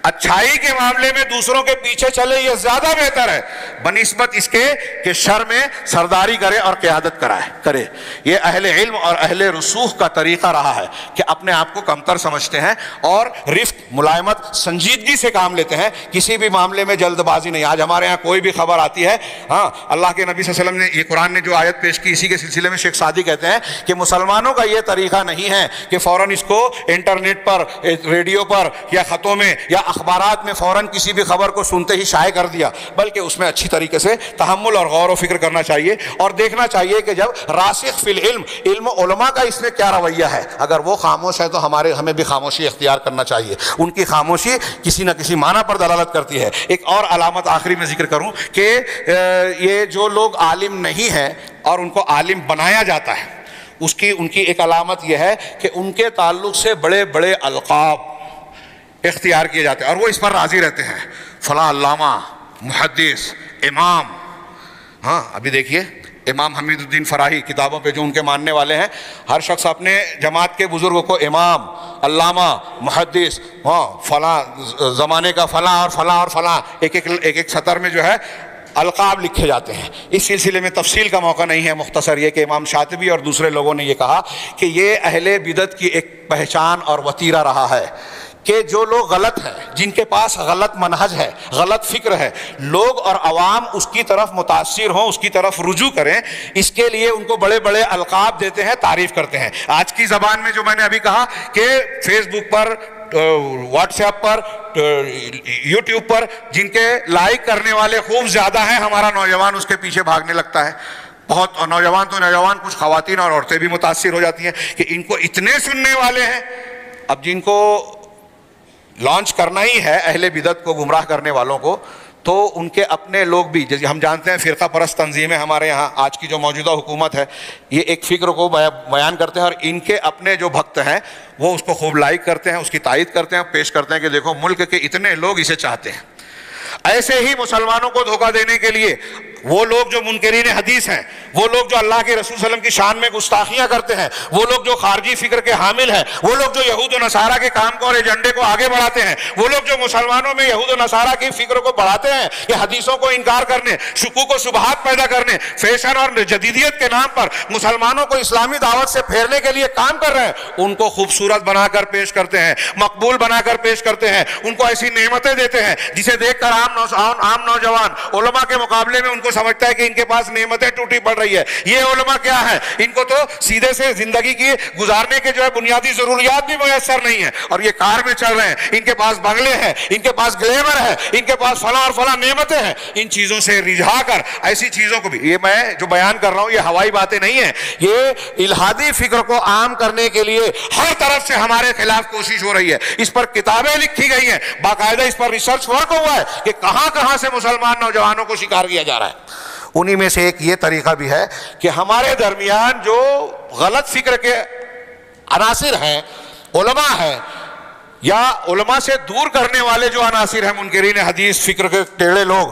اچھائی کے معاملے میں دوسروں کے پیچھے چلے یہ زیادہ بہتر ہے بنسبت اس کے کہ شر میں سرداری کرے اور قیادت کرے. یہ اہل علم اور اہل رسوخ کا طریقہ رہا ہے کہ اپنے آپ کو کمتر سمجھتے ہیں اور رفق، ملائمت، سنجیدگی سے کام لیتے ہیں، کسی بھی معاملے میں جلد بازی نہیں. آج ہمارے ہاں کوئی بھی خبر آتی ہے، ہاں اللہ کے نبی صلی اللہ علیہ وسلم نے یہ قرآن نے جو آیت پیش کی اسی کے سلسلے میں شیخ سعدی کہتے ہیں کہ مسلمانوں کا یہ طریقہ نہیں ہے کہ فوراً اس کو انٹرنیٹ پر، ریڈیو پر یا خطوں میں یا اخبارات میں فوراً کسی بھی خبر کو سنتے ہی شائع کر دیا، بلکہ اس میں اچھی طریقے سے تحمل اور غور و فکر کرنا چاہیے، اور دیکھنا چاہیے کہ جب راسخ فی العلم، علم علماء کا اس میں کیا رویہ ہے، اگر وہ خاموش ہے تو ہمیں بھی خاموشی اختیار کرنا چاہیے، ان کی خاموشی کسی نہ کسی معنی پر دلالت کرتی ہے۔ ایک اور علامت آخری میں ذکر کروں کہ یہ جو لوگ عالم نہیں ہیں اور ان کو عالم بنایا جاتا ہے، ان کی ایک علامت یہ ہے کہ ان کے تعلق سے بڑے بڑے القاب اختیار کیے جاتے ہیں اور وہ اس پر راضی رہتے ہیں، فلاں علامہ، محدث، امام۔ ہاں ابھی دیکھیے امام حمید الدین فراہی کتابوں پہ جو ان کے ماننے والے ہیں، ہر شخص اپنے جماعت کے بزرگوں کو امام، علامہ، محدث، ہاں فلاں زمانے کا فلاں اور فلاں اور فلاں، ایک سطر میں جو ہے القاب لکھے جاتے ہیں۔ اس سلسلے میں تفصیل کا موقع نہیں ہے، مختصر یہ کہ امام شاطبی اور دوسرے لوگوں نے یہ کہا کہ یہ اہل بدعت کی ایک پہچان اور وتیرہ رہا ہے کہ جو لوگ غلط ہیں، جن کے پاس غلط منہج ہے، غلط فکر ہے، لوگ اور عوام اس کی طرف متاثر ہوں، اس کی طرف رجوع کریں، اس کے لیے ان کو بڑے بڑے القاب دیتے ہیں، تعریف کرتے ہیں۔ آج کی زبان میں جو میں نے ابھی کہا کہ فیس بک پر، واٹس ایپ پر، یوٹیوب پر جن کے لائک کرنے والے خوب زیادہ ہیں، ہمارا نوجوان اس کے پیچھے بھاگنے لگتا ہے۔ بہت نوجوان تو نوجوان، کچھ خواتین اور عورتیں بھی متاثر ہو جاتی ہیں کہ ان کو اتنے سننے والے ہیں۔ اب جن کو لانچ کرنا ہی ہے اہل بدعت کو گمراہ کرنے والوں کو، تو ان کے اپنے لوگ بھی، جیسے ہم جانتے ہیں فرقہ پرست تنظیمیں ہمارے یہاں، آج کی جو موجودہ حکومت ہے، یہ ایک فکر کو بیان کرتے ہیں اور ان کے اپنے جو بھکت ہیں وہ اس کو خوب لائک کرتے ہیں، اس کی تائید کرتے ہیں، پیش کرتے ہیں کہ دیکھو ملک کے اتنے لوگ اسے چاہتے ہیں۔ ایسے ہی مسلمانوں کو دھوکہ دینے کے لیے وہ لوگ جو منکرین حدیث ہیں، وہ لوگ جو اللہ کے رسول صلی اللہ علیہ وسلم کی شان میں گستاخیاں کرتے ہیں، وہ لوگ جو خارجی فکر کے حامل ہیں، وہ لوگ جو یہود و نصارہ کے کام کو اور ایجنڈے کو آگے بڑھاتے ہیں، وہ لوگ جو مسلمانوں میں یہود و نصارہ کی فکر کو بڑھاتے ہیں کہ حدیثوں کو انکار کرنے، شکوک و شبہات پیدا کرنے، فیشن اور جدیدیت کے نام پر مسلمانوں کو اسلامی دعوت سے پھیرنے کے لیے کام کر رہے ہیں، ان کو خوبصورت بنا کر پیش کرتے ہیں، مقبول بنا کر پیش کرتے ہیں، ان کو ایسی نعمتیں دیتے ہیں جسے دیکھ کر عام نوجوان علماء کے مقابلے میں ان کو سمجھتا ہے کہ ان کے پاس نعمتیں ٹوٹی پڑ رہی ہے۔ یہ علماء کیا ہے؟ ان کو تو سیدھے سے زندگی کی گزارنے کے جو ہے بنیادی ضروریات بھی میسر نہیں ہیں، اور یہ کار میں چل رہے ہیں، ان کے پاس بنگلے ہیں، ان کے پاس گلیمر ہے، ان کے پاس فلاں اور فلاں نعمتیں ہیں۔ ان چیزوں سے رجھا کر ایسی چیزوں کو بھی، یہ میں جو بیان کر رہا ہوں یہ ہوائی باتیں نہیں ہیں، یہ الہادی فکر کو عام کرنے کے لیے ہر طرف سے ہمارے خلاف کوشش ہو رہی ہے۔ اس پر کتابیں لکھی گئی ہیں، باقاعدہ اس پر ریسرچ ورک ہوا ہے کہ کہاں کہاں سے مسلمان نوجوانوں کو شکار کیا جا رہا ہے۔ انہی میں سے ایک یہ طریقہ بھی ہے کہ ہمارے درمیان جو غلط فکر کے عناصر ہیں، علماء ہیں، یا علماء سے دور کرنے والے جو عناصر ہیں، منکرین حدیث فکر کے ٹیڑے لوگ،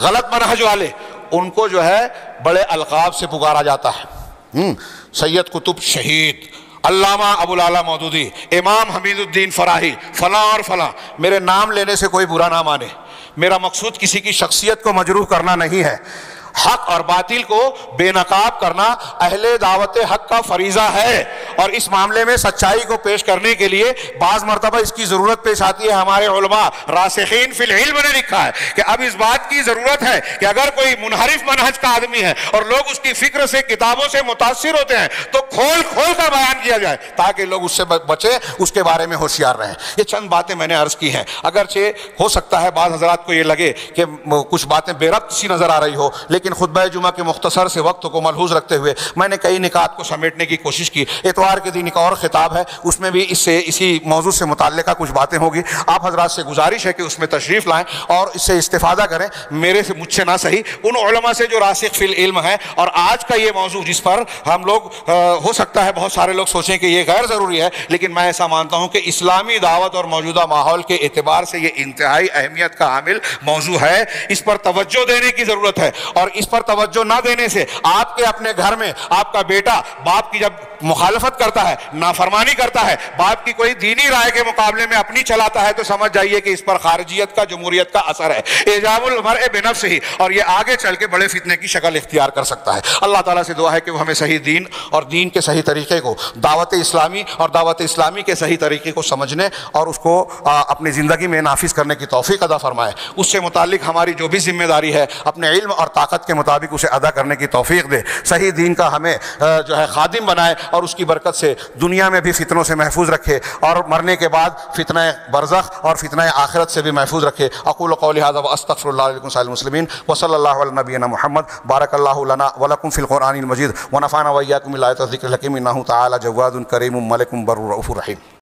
غلط منہج والے، ان کو جو ہے بڑے القاب سے پکارا جاتا ہے۔ سید قطب شہید، علامہ ابو العلا مودودی، امام حمید الدین فراہی، فلاں اور فلاں۔ میرے نام لینے سے کوئی برا نہ مانے، میرا مقصود کسی کی شخصیت کو مجروح کرنا نہیں ہے۔ حق اور باطل کو بے نقاب کرنا اہل دعوت حق کا فریضہ ہے، اور اس معاملے میں سچائی کو پیش کرنے کے لیے بعض مرتبہ اس کی ضرورت پیش آتی ہے۔ ہمارے علماء راسخین فی العلم نے لکھا ہے کہ اب اس بات کی ضرورت ہے کہ اگر کوئی منحرف منہج کا آدمی ہے اور لوگ اس کی فکر سے، کتابوں سے متاثر ہوتے ہیں، تو کھول کھول کر بیان کیا جائے تاکہ لوگ اس سے بچیں، اس کے بارے میں ہوشیار رہیں۔ یہ چند باتیں میں نے عرض کی ہیں، اگرچہ ہو سکتا ہے بعض حضرات کو یہ لگے کہ کچھ باتیں بے ربط سی نظر آ رہی ہو، لیکن خطبہ جمعہ کے مختصر سے وقت کو ملحوظ رکھتے ہوئے میں نے کئی نکات کو سمیٹنے کی کوشش کی۔ اتوار کے دن ایک اور خطاب ہے، اس میں بھی اسی موضوع سے متعلقہ کچھ باتیں ہوگی۔ آپ حضرات سے گزارش ہے کہ اس میں تشریف لائیں اور اس سے استفادہ کریں، مجھ سے نہ صحیح، ان علماء سے جو راسخ فی العلم ہیں۔ اور آج کا یہ موضوع جس پر ہم لوگ ہو سکتا ہے بہت سارے لوگ سوچیں کہ یہ غیر ضروری ہے، لیکن میں ایسا مانتا ہوں کہ اسلامی دعوت اور موجودہ ماحول کے اعتبار سے یہ انتہائی اہمیت کا حامل موضوع ہے۔ اس پر توجہ دینے کی ضرورت ہے، اور اس پر توجہ نہ دینے سے آپ کے اپنے گھر میں آپ کا بیٹا باپ کی جب مخالفت کرتا ہے، نافرمانی کرتا ہے، باپ کی کوئی دینی رائے کے مقابلے میں اپنی چلاتا ہے، تو سمجھ جائیے کہ اس پر خارجیت کا، جمہوریت کا اثر ہے، اعجاب المرء بنفسہ ہی، اور یہ آگے چل کے بڑے فتنے کی شکل اختیار کر سکتا ہے۔ اللہ تعالیٰ سے دعا ہے کہ وہ ہمیں صحیح دین اور دین کے صحیح طریقے کو، دعوت اسلامی اور دعوت اسلامی کے صحیح طریقے کو سمجھنے اور اس کو اپنی زندگی میں نافذ کرنے کی توفیق عطا فرمائے۔ اس سے متعلق ہماری جو بھی ذمہ داری ہے اپنے علم اور طاقت طاقت کے مطابق اسے ادا کرنے کی توفیق دے، صحیح دین کا ہمیں جو ہے خادم بنائے، اور اس کی برکت سے دنیا میں بھی فتنوں سے محفوظ رکھے، اور مرنے کے بعد فتنہ برزخ اور فتنہ آخرت سے بھی محفوظ رکھے۔ اقول قولی ھذا واستغفر اللہ لکم سائر المسلمین، وصلی اللہ علی نبینا محمد، بارک اللہ لنا ولکم فی القرآن المجید، ونفعنا وإیاکم بالآیات والذکر الحکیم، انہ تعالی جواد کریم ملک بر رؤوف رحیم۔